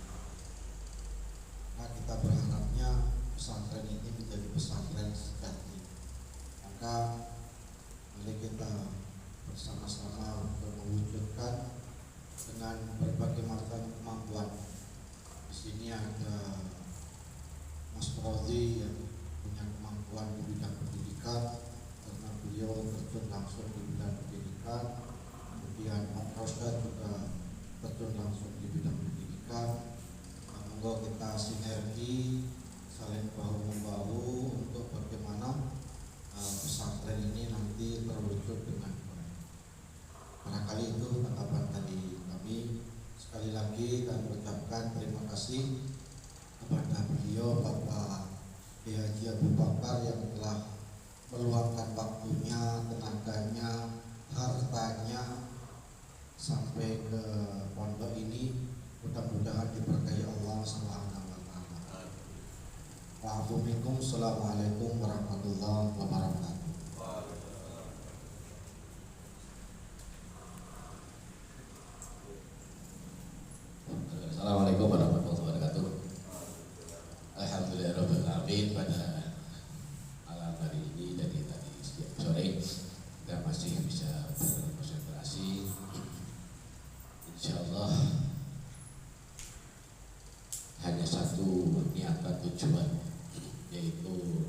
Nah, kita berharapnya pesantren ini menjadi pesantren sejati. Maka mari kita bersama-sama untuk mewujudkan dengan berbagai macam kemampuan. Di sini ada Mas Prodi yang punya kemampuan di bidang pendidikan karena beliau terjun langsung di bidang pendidikan. Kemudian Om Rosta juga terjun langsung di bidang pendidikan. Monggo kita sinergi, saling bahu-membahu untuk bagaimana pesantren ini nanti terwujud dengan baik. Barangkali itu tanggapan dari kami. Sekali lagi kami ucapkan terima kasih kepada beliau Bapak Kiai Haji Abu Bakar yang telah meluangkan waktunya, tenaganya, hartanya sampai ke pondok ini. Mudah-mudahan diberkahi Allah Subhanahu wa taala. Assalamualaikum warahmatullahi wabarakatuh. Assalamualaikum warahmatullahi wabarakatuh. Alhamdulillahirabbil alamin. Pada malam hari ini dari tadi setiap sore kita masih bisa berkonsentrasi. Insyaallah hanya satu niatan tujuan, yaitu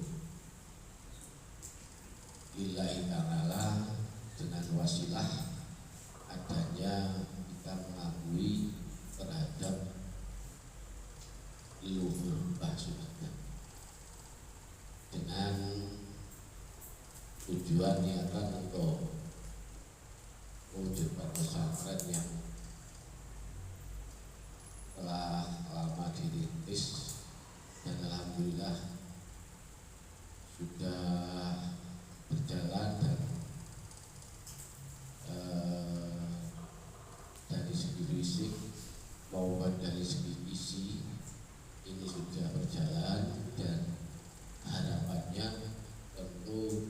lillahi ta'ala, dengan wasilah adanya kita mengakui terhadap leluhur Mbah Sunan, dengan tujuan niatan untuk mewujudkan pesantren yang telah lama dirintis dan alhamdulillah sudah berjalan, dan dari segi fisik maupun dari segi isi ini sudah berjalan, dan harapannya tentu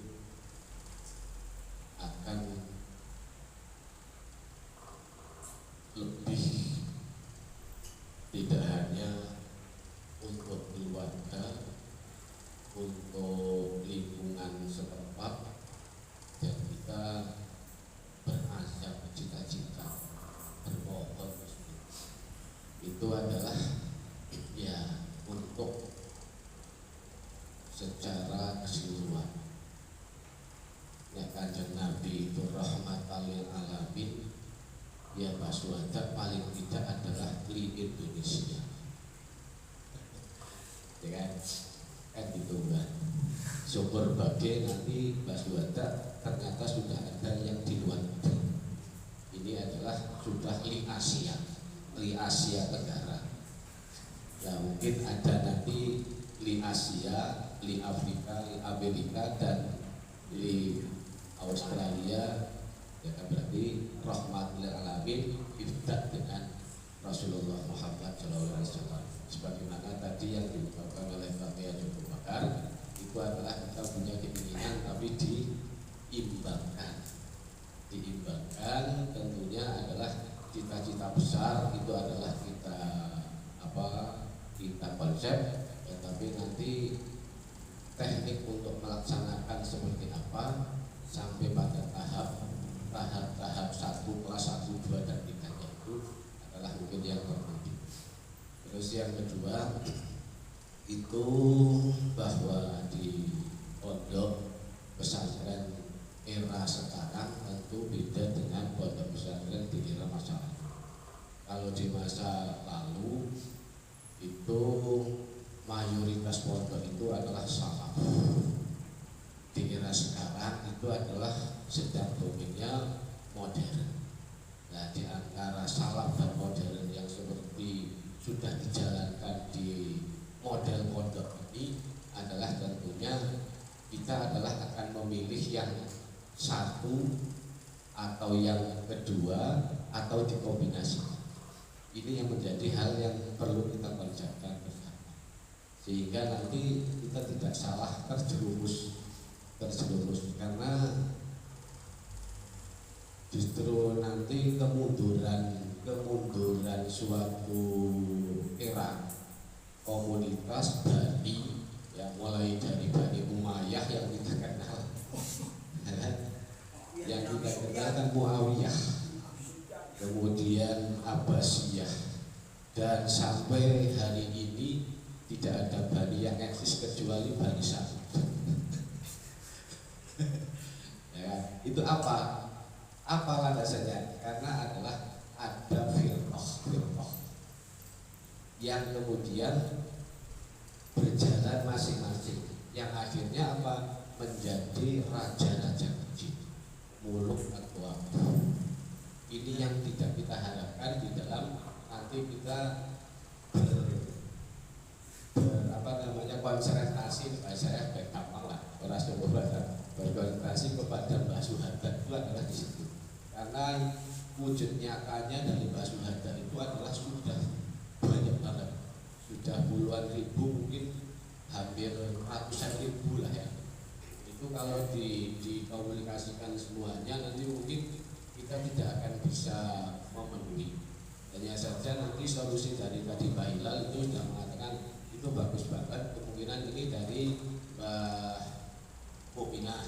akan lebih, tidak hanya untuk keluarga, untuk lingkungan setempat, dan kita berasap cita-cita bermohon itu adalah ya untuk secara keseluruhan. Ya, Kanjeng Nabi itu rahmatan lil alamin, ya Baswada paling tidak adalah li Indonesia, ya kan gitu kan. Syukur bagai nanti Baswada ternyata sudah ada yang di luar negeri. Ini adalah sudah li Asia Tenggara. Ya mungkin ada nanti li Asia, li Afrika, li Amerika, dan li Australia. Ya kan, berarti rahmatul alamin ibda dengan Rasulullah Muhammad SAW. Sebagaimana tadi yang diungkapkan oleh Pak Kiai Haji Abu Bakar, itu adalah kita punya keinginan tapi diimbangkan. Tentunya adalah cita-cita besar itu adalah kita konsep Tapi nanti teknik untuk melaksanakan seperti apa sampai pada tahap 1, kelas 1, 2, dan 3 itu adalah mungkin yang terpenting. Terus yang kedua itu bahwa di pondok pesantren era sekarang tentu beda dengan pondok pesantren di era masa lalu. Kalau di masa lalu itu mayoritas pondok itu adalah salaf. Di era sekarang itu adalah sedang dominnya modern. Nah, di antara salaf dan modern yang seperti sudah dijalankan di model pondok ini adalah tentunya kita adalah akan memilih yang satu atau yang kedua atau dikombinasikan. Ini yang menjadi hal yang perlu kita kerjakan bersama, sehingga nanti kita tidak salah terjerumus karena justru nanti kemunduran suatu era komunitas Bani yang mulai dari Bani Umayyah yang kita kenal kan Muawiyah, kemudian Abbasiyah, dan sampai hari ini tidak ada Bani yang eksis kecuali Bani Sa'id. Ya, itu apa landasannya? Karena adalah ada firqah yang kemudian berjalan masing-masing, yang akhirnya apa? Menjadi raja-raja kecil, muluk atau apa. Ini yang tidak kita harapkan di dalam nanti kita konsentrasi saya gampang lah, orang berkonsentrasi kepada Mbah Suhada itu adalah di situ. Karena wujud nyatanya dari Mbah Suhada itu adalah sudah banyak banget, sudah puluhan ribu, mungkin hampir ratusan ribu lah ya. Itu kalau dikomunikasikan semuanya nanti mungkin kita tidak akan bisa memenuhi. Hanya saja nanti solusi dari tadi Pak Hilal itu sudah mengatakan itu bagus banget. Kemungkinan ini dari Mbak Mukminah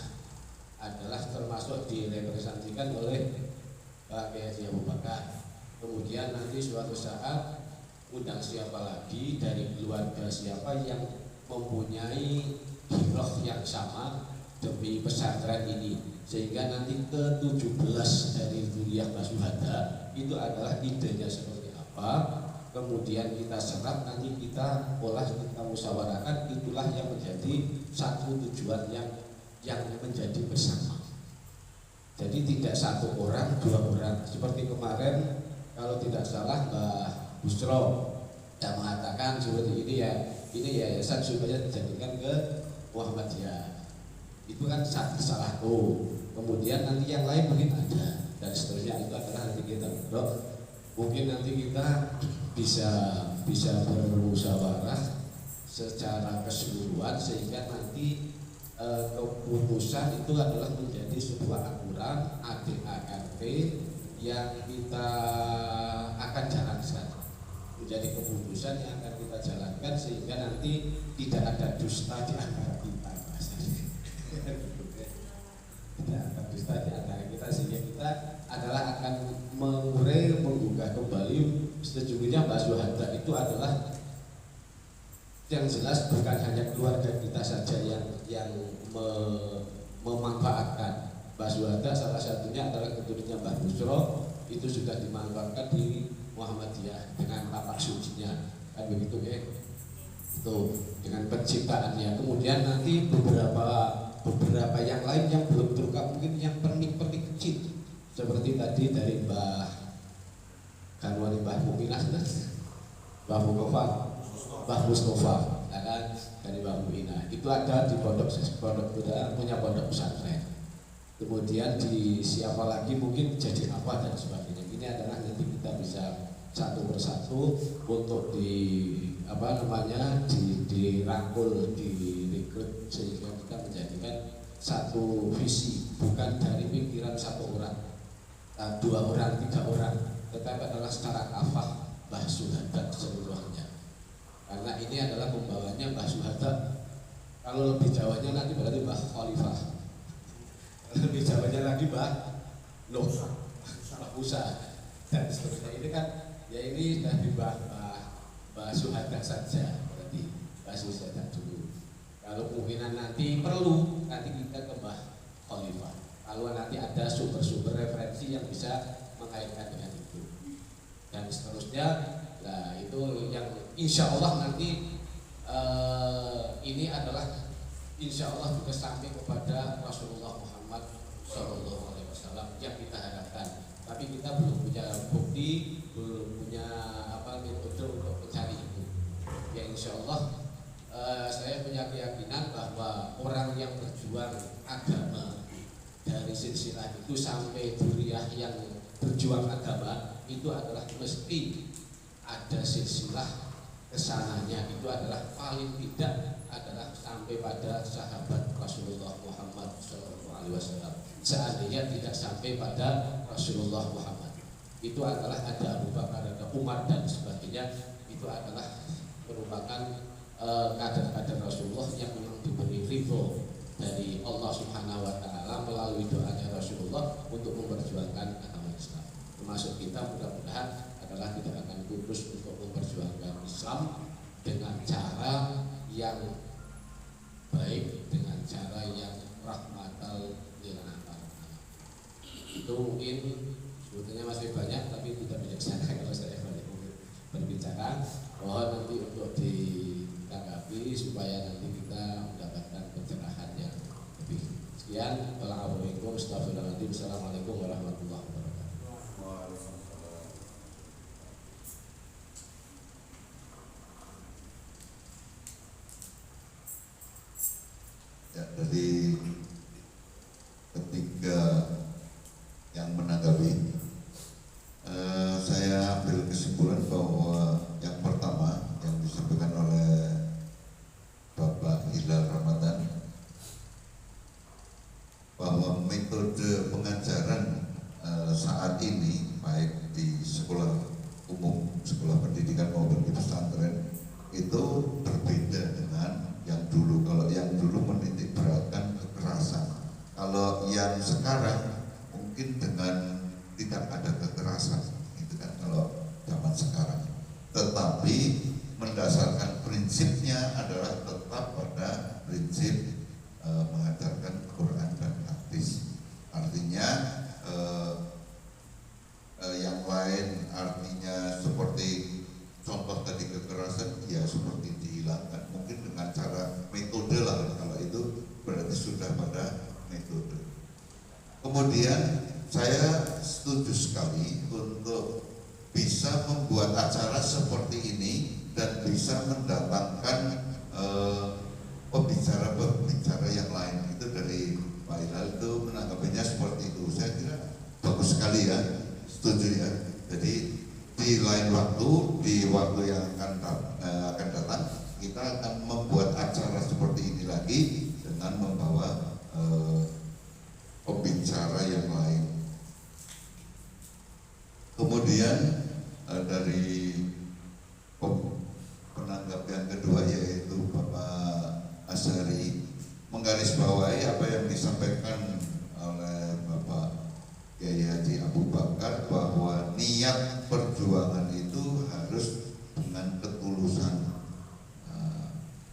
adalah termasuk direpresentasikan oleh Pak Kiai Abu Bakar. Kemudian nanti suatu saat undang siapa lagi dari keluarga siapa yang mempunyai hiroh yang sama demi pesantren ini, sehingga nanti ke-17 dari Zuriyah Mbah Suhada itu adalah idenya seperti apa, kemudian kita serap, nanti kita olah, kita musyawarahkan, itulah yang menjadi satu tujuan yang menjadi bersama. Jadi tidak satu orang, dua orang. Seperti kemarin kalau tidak salah Mbah Busro yang mengatakan seperti ini ya, ini yayasan supaya dijadikan ke Muhammadiyah. Itu kan salah tuh. Kemudian nanti yang lain mungkin ada dan seterusnya. Itu adalah nanti kita bro. Mungkin nanti kita bisa bermusyawarah secara keseluruhan sehingga nanti keputusan itu adalah menjadi sebuah aturan ADART yang kita akan jalankan, menjadi keputusan yang akan kita jalankan sehingga nanti tidak ada dusta di antara kita, tidak ada dusta di antara kita, sehingga kita adalah akan mengurai, menggugah kembali. Sejujurnya Mbah Suhada itu adalah yang jelas bukan hanya keluarga kita saja yang memanfaatkan. Mbah Suhada salah satunya adalah keturunannya Mbah Busro, itu sudah dimanfaatkan di Muhammadiyah dengan tapak sucinya, kan begitu ya. Itu dengan penciptaannya. Kemudian nanti beberapa yang lain yang belum terungkap, mungkin yang pernik-pernik kecil seperti tadi dari Mbah Kanwari, Mbah Mukminah, Mbah Mustafa, kan dari Mbah Mukminah. Itu ada di pondok punya pondok pesantren. Kemudian di siapa lagi mungkin jadi apa dan sebagainya. Ini adalah nanti kita bisa satu persatu untuk dirangkul, direkrut sehingga kita menjadikan satu visi, bukan dari pikiran satu orang, dua orang, tiga orang, tetapi adalah secara kafah Mbah Suhada seluruhnya. karena ini adalah pembawanya Mbah Suhada. Kalau lebih Jawanya nanti berarti Mbah Khalifah, lebih Jawanya lagi Mbah Nuh, Mbah Musa dan seterusnya. Ini kan ya ini dari Mbah Suhada saja, berarti Mbah Suhada dulu. Kalau kemungkinan nanti perlu, nanti kita ke Mbah Khalifah. Kalau nanti ada sumber-sumber referensi yang bisa mengaitkan dengan itu dan seterusnya, nah itu yang insya Allah nanti ini adalah insya Allah juga sampai kepada Rasulullah Muhammad SAW yang kita harapkan. Tapi kita belum punya bukti, belum punya metode untuk mencari itu. Ya insya Allah saya punya keyakinan bahwa orang yang berjuang agama dari silsilah itu sampai dzurriyyah yang berjuang agama itu adalah mesti ada silsilah kesananya, itu adalah paling tidak adalah sampai pada sahabat Rasulullah Muhammad SAW. Seandainya tidak sampai pada Rasulullah Muhammad, itu adalah ada Abu Bakar, ada Umar dan sebagainya, itu adalah merupakan kader-kader Rasulullah yang memang diberi ridho dari Allah Subhanahu wa Ta'ala melalui doanya Rasulullah untuk memperjuangkan agama Islam. Termasuk kita mudah-mudahan adalah tidak akan putus untuk memperjuangkan Islam dengan cara yang baik, dengan cara yang rahmatal lil alamin. Itu mungkin sebetulnya masih banyak tapi tidak bijaksana kalau saya banyak berbicara. Mohon nanti untuk ditanggapi supaya nanti kita mendapatkan pencerahan yang lebih. Sekian, wassalamualaikum warahmatullahi wabarakatuh. Ya, dari ketiga yang menanggapi, saya ambil kesimpulan bahwa yang pertama yang disampaikan oleh Bapak Hilal Ramadan, bahwa metode pengajaran saat ini baik di sekolah umum, sekolah pendidikan maupun di pesantren itu berbeda dengan yang dulu. Kalau yang dulu menitik beratkan kekerasan, kalau yang sekarang mungkin dengan tidak ada kekerasan, itu kan kalau zaman sekarang. Tetapi mendasarkan prinsipnya adalah tetap pada prinsip mengajarkan Quran dan hadis. Artinya yang lain, artinya seperti contoh tadi kekerasan, ya seperti dihilangkan. Mungkin dengan cara metode lah, kalau itu berarti sudah pada metode. Kemudian saya setuju sekali untuk bisa membuat acara seperti ini dan bisa mendatangkan pembicara-pembicara yang lain. Itu dari Pak Hilal itu menanggapinya seperti itu. Saya kira bagus sekali ya, setuju ya. Jadi di lain waktu, di waktu yang akan datang, kita akan membuat acara seperti ini lagi dengan membawa pembicara yang lain. Kemudian dari penanggap yang kedua yaitu Bapak Asyari menggarisbawahi apa yang disampaikan oleh Bapak Kiai Haji Abu Bakar, bahwa niat perjuangan itu harus dengan ketulusan.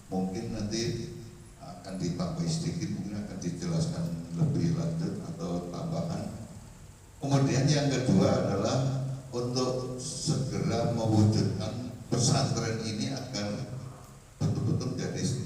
Mungkin nanti akan ditambah sedikit, mungkin akan dijelaskan lebih lanjut atau tambahan. Kemudian yang kedua adalah untuk segera mewujudkan pesantren ini agar betul-betul menjadi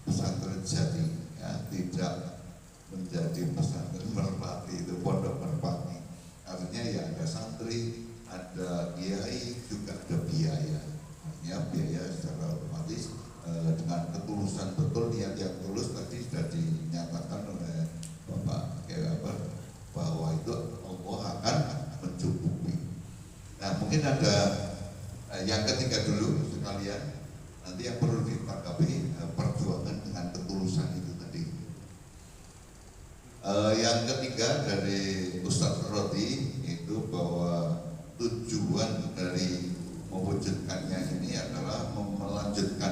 pesantren jati, ya, tidak menjadi pesantren merpati, itu pondok merpati. Artinya ya ada santri, ada kiai, juga ada biaya. Artinya biaya secara otomatis dengan ketulusan betul, niat yang tulus tadi sudah dinyatakan oleh Bapak Kiai bahwa itu Allah akan mencukupi. Nah, mungkin ada yang ketiga dulu sekalian, nanti yang perlu ditanggapi perjuangan dengan ketulusan itu tadi. Yang ketiga dari Ustadz Rodi itu bahwa tujuan dari mewujudkannya ini adalah melanjutkan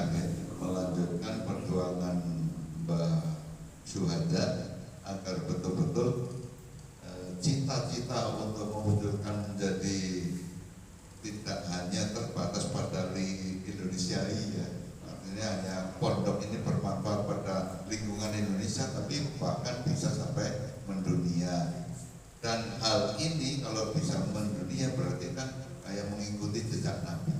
untuk mewujudkan menjadi tidak hanya terbatas pada Indonesia ya, artinya hanya pondok ini bermanfaat pada lingkungan Indonesia, tapi bahkan bisa sampai mendunia. Dan hal ini kalau bisa mendunia berarti kan kayak mengikuti jejak Nabi,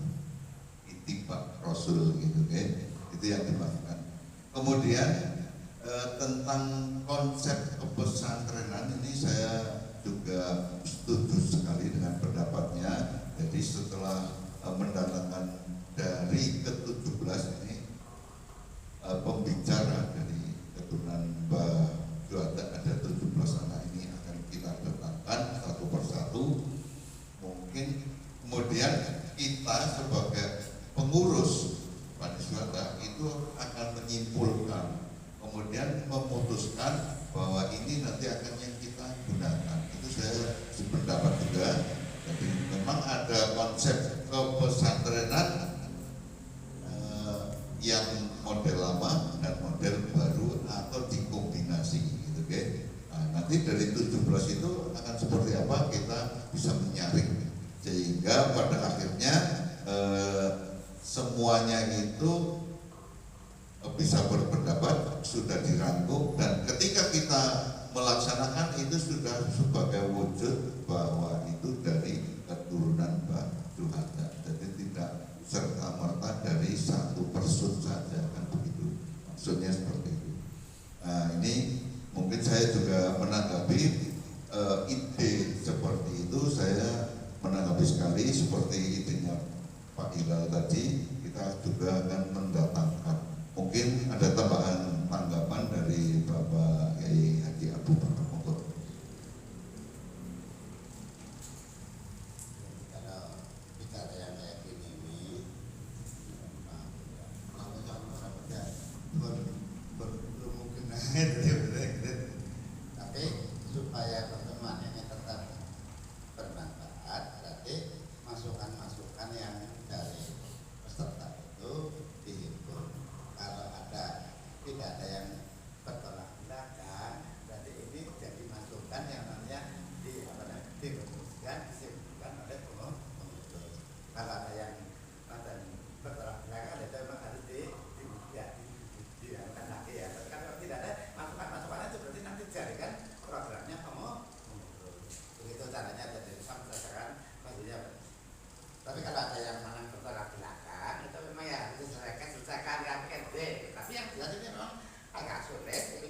ittiba Rasul gitu kan, itu yang dimaksudkan. Kemudian tentang konsep kepesantrenan ini saya juga setuju sekali dengan pendapatnya. Jadi setelah mendatangkan dari ke-17 ini pembicara dari keturunan Mbah Juanda, ada 17 anak ini akan kita datangkan satu persatu. Mungkin kemudian kita sebagai pengurus Paniswata itu akan menyimpulkan, kemudian memutuskan bahwa ini nanti akan yang kita gunakan. Itu saya sependapat juga. Jadi memang ada konsep kepesantrenan yang model lama dan model baru atau dikombinasi gitu kan. Nah, nanti dari 17 itu akan seperti apa kita bisa menyaring sehingga pada akhirnya semuanya itu bisa berpendapat, sudah dirangkum, dan ketika kita melaksanakan itu sudah sebagai wujud bahwa itu dari keturunan Mbah Juanda. Jadi tidak serta merta dari satu person saja, kan begitu. Maksudnya seperti itu. Nah, ini mungkin saya juga menanggapi ide seperti itu. Saya menanggapi sekali seperti idenya Pak Hilal tadi. Kita juga akan mendatangkan. Mungkin ada tambahan tanggapan dari Bapak Kiai Haji Abu Bakar Monggo. Kalau bicara yang kayak gini ini, mungkin tapi supaya pertemuan ini tetap bermanfaat, berarti masukan-masukan yang dari peserta itu dihimpun. Kalau tidak ada yang bertolak belakang, berarti ini jadi masukan yang namanya dirumuskan, disimpulkan oleh pengurus. Kalau ada yang bertolak belakang, itu memang harus diangkat lagi ya. Kalau tidak ada masukan-masukan itu berarti nanti jadikan programnya pengurus. Begitu caranya, jadi sama sasaran maksudnya. Tapi kalau ada yang mana bertolak belakang, itu memang ya harus diselesaikan yang pendek. Tapi yang jelas ini memang agak sulit. Jadi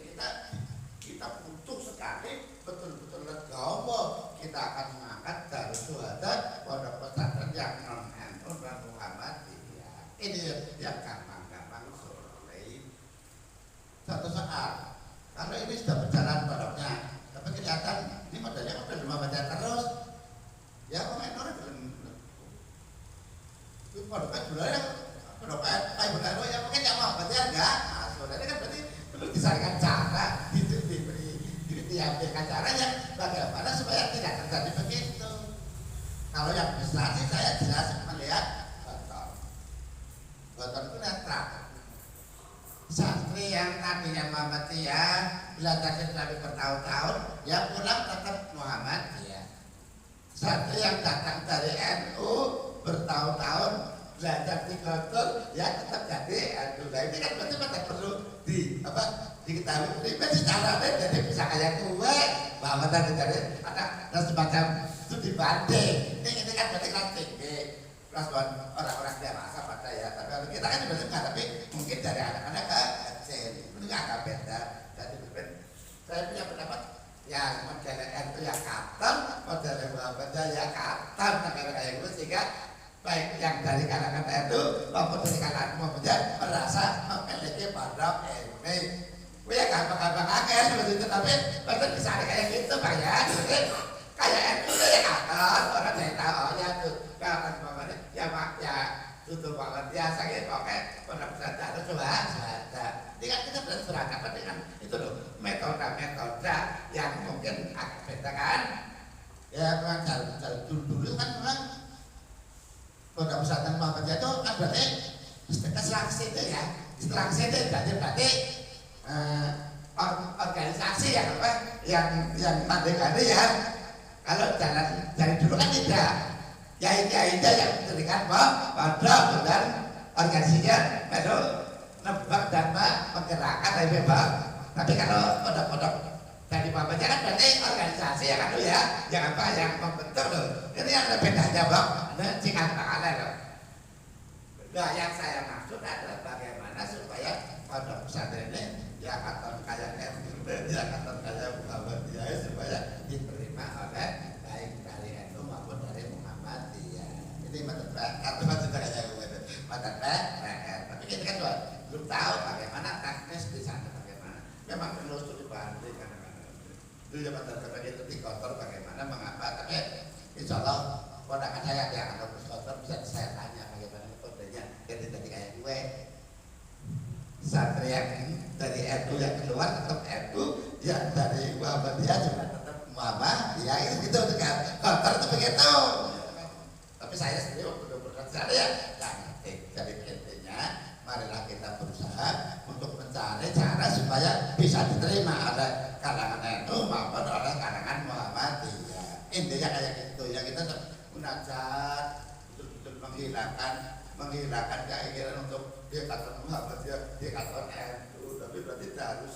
kita butuh sekali betul-betul legowo. Kita akan mengangkat dari Juanda pondok pesantren yang non-NU dan Muhammadiyah. Ini yang gampang-gampang sulit. Satu soal, kalau ini sudah berjalan pondoknya, tapi kelihatan ini modelnya Muhammadiyah terus, ya komentar belum. Pondoknya jualnya pondoknya Ibu ya mungkin yang Muhammadiyah enggak. Nah, saudara kan berarti perlu disarikan cara, diambilkan cara yang bagaimana supaya tidak terjadi begitu. Kalau yang besar sih saya jelas melihat betul itu netral. Santri yang tadinya Muhammadiyah belajar Islami bertahun-tahun, yang pulang tetap Muhammadiyah. Santri yang datang dari NU bertahun-tahun belajar di Gontor, ya tetap jadi NU. Nah, ini kan berarti pada perlu diketahui prinsip secara jadi bisa kayak gue bahwa tadi ada semacam studi banding. Ini kan berarti kan tinggi respon orang-orang dewasa pada ya. Tapi kalau kita kan berarti menghadapi mungkin dari anak-anak ke kecil, ini agak beda. Jadi saya punya pendapat ya model NU ya kapan, model Muhammadiyah ya kapan, negara kayak gitu sehingga baik yang dari kalangan NU maupun dari kalangan Muhammadiyah merasa memiliki pondok ini. Ya gampang-gampang aja seperti itu, tapi betul bisa kayak gitu Pak ya. Jadi kayak NU ya kapan orang dari tahu ya tuh kawan Muhammadiyah ya Pak ya tutup banget ya saya pakai pondok pesantren harus ada. Ini kan kita berhadapan dengan itu loh metode-metode yang mungkin agak beda kan. Ya memang dari dulu kan memang pondok pesantren Muhammadiyah itu kan berarti seleksi itu ya, seleksi itu berarti organisasi yang tandingannya ya Kalau jalan dari dulu kan tidak. Kiai-kiai yang memberikan pondok dan organisasinya itu nebak dan menggerakkan dari bang. Tapi kalau pondok-pondok dari bapaknya kan berarti organisasi ya kan ya, yang apa yang membentuk loh. Ini yang bedanya bang, ada cikal bakal loh. Nah yang saya maksud adalah bagaimana supaya pondok pesantren ini ya kata kayak ya kata kayak Muhammadiyah supaya diterima oleh baik dari NU maupun dari Muhammadiyah. Ini kartu kayak mata tapi kita kan belum tahu bagaimana teknis di sana bagaimana. Memang perlu studi banding kadang-kadang. Itu ya kadang-kadang itu kotor bagaimana mengapa. Tapi insya Allah ponakan saya yang akan kotor bisa saya tanya bagaimana kodenya. Jadi tadi kayak gue santri yang dari NU yang keluar tetap NU, yang dari Muhammadiyah juga tetap Muhammadiyah gitu kan. Kotor itu begitu. Tapi saya sendiri waktu itu bekerja ya jadi intinya marilah kita berusaha untuk mencari cara supaya bisa diterima oleh kalangan NU maupun oleh kalangan Muhammadiyah. Intinya kayak gitu ya, kita munajat untuk menghilangkan keinginan untuk dikatakan Muhammadiyah, dikatakan NU, tapi berarti harus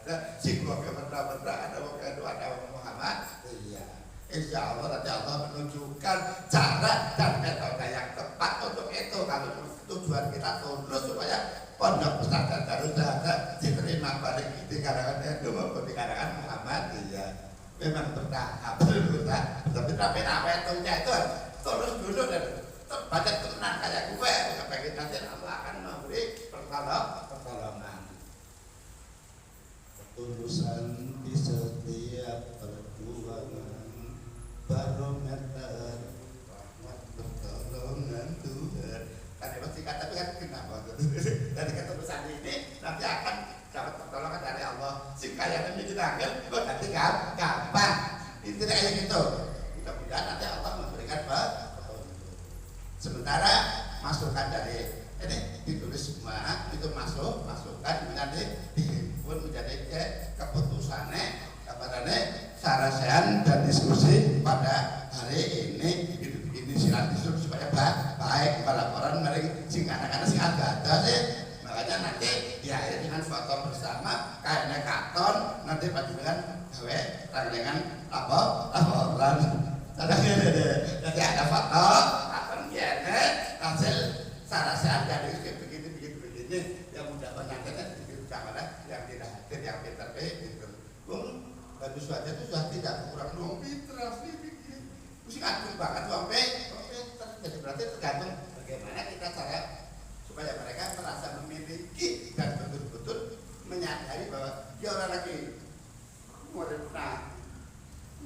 ada singgung benar-benar ada NU ada Muhammadiyah. Insya Allah nanti Allah menunjukkan cara dan metode yang tepat untuk itu. Kalau tujuan kita tulus supaya pondok pesantren Darul Sahadat diterima balik di kalangan NU maupun di kalangan Muhammadiyah. Memang bertahap, tapi apa itunya itu tulus dulu dan baca tenang kayak gue. Sampai nanti Allah akan memberi pertolongan. Ketulusan di setiap perjuangan, barometer rahmat pertolongan Tuhan. Kan pasti kata kan kenapa? Dari ketulusan ini nanti akan dapat pertolongan dari Allah. Si kaya ini kita anggap nanti gampang. Itu kayak gitu. Mudah-mudahan nanti Allah memberikan pertolongan. Sementara masukan dari ini ditulis semua itu masukan nanti dihimpun menjadi keputusannya kepadanya sarasehan dan diskusi pada hari ini silat disuruh supaya baik pelaporan mereka sing anak-anak sing ada sih. Makanya nanti diakhiri dengan foto bersama kayaknya karton nanti panjenengan gawe rancangan laporan. Jadi ada foto akan gini hasil sarasehan dari begini yang mudah-mudahan nanti yang tidak hadir yang pintar bagus saja itu sudah tidak kurang dong pintar mesti agung banget uang pintar. Jadi berarti tergantung bagaimana kita cara supaya mereka merasa memiliki dan betul-betul menyadari bahwa dia orang lagi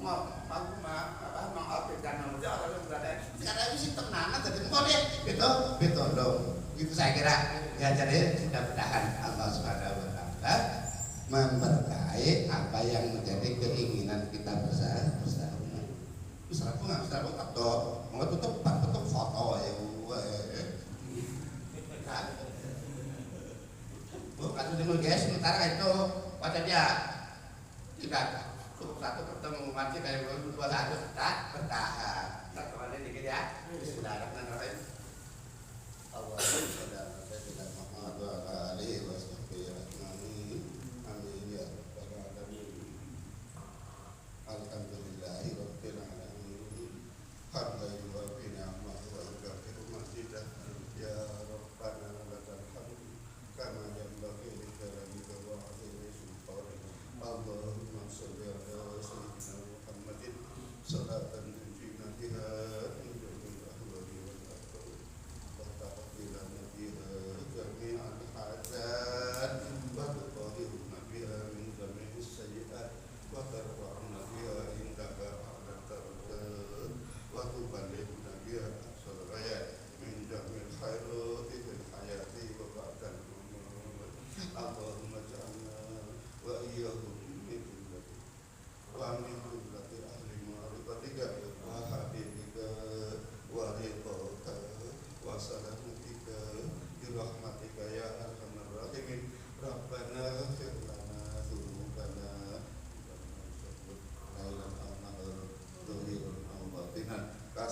mau mengupdate nomornya orang yang berada karena itu sih tenang jadi boleh gitu dong. Itu saya kira ya, jadi mudah-mudahan Allah Subhanahu wa taala memberkahi apa yang menjadi keinginan kita bersama. Serapun nggak serapun atau mau tutup foto ya bukan dulu guys. Sementara itu pada dia tidak cukup satu pertemuan mati dari dua satu bertahan. Satu kali dikit ya. Bismillahirrahmanirrahim.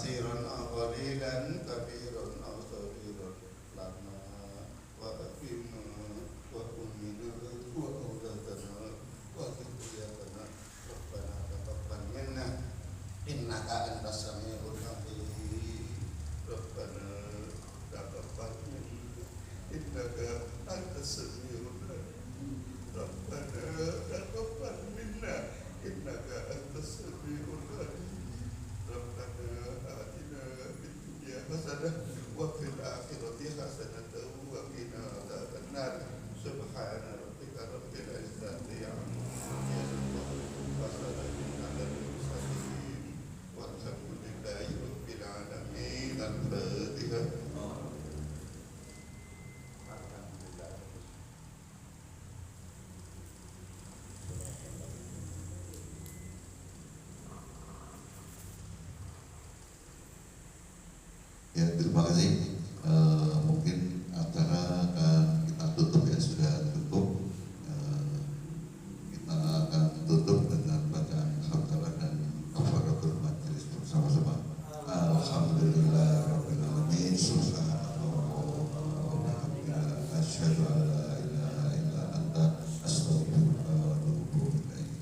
kasiran qalilan kabiran sagiran lama wa aqimna wa umina wa auladana wa dzurriyyatana rabbana taqabbal minna innaka antas samiul alim rabbana taqabbal minna innaka antas samiul alim rabbana taqabbal minna innaka antas samiul alim rabbana atina fid dunya hasanah wa fil akhirati hasanah wa qina adzabannar subhana rabbika rabbil izzati amma yasifun wa salamun alal mursalin walhamdulillahi rabbil alamin. Al-Fatihah. Ya, terima kasih. Mungkin acara akan kita tutup ya, sudah tutup. Kita akan tutup dengan bacaan hamdalah dan kafaratul majelis bersama-sama. Alhamdulillahirabbil alamin. Subhanallah wa bihamdihi asyhadu an la ilaha illa anta astaghfiruka wa atubu ilaik.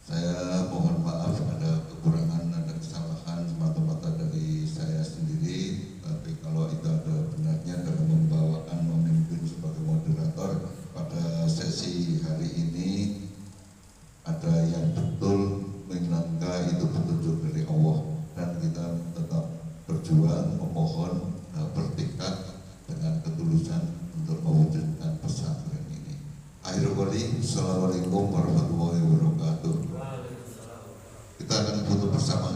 Saya mohon maaf ada kekurangan, ada kesalahan semata-mata dari saya sendiri. Tapi kalau itu ada benarnya dalam membawakan memimpin sebagai moderator pada sesi hari ini, ada yang betul menyangka itu petunjuk dari Allah, dan kita tetap berjuang, memohon, bertekad dengan ketulusan untuk mewujudkan pesantren ini. Akhirul qawli, assalamualaikum warahmatullahi wabarakatuh. Kita akan foto bersama.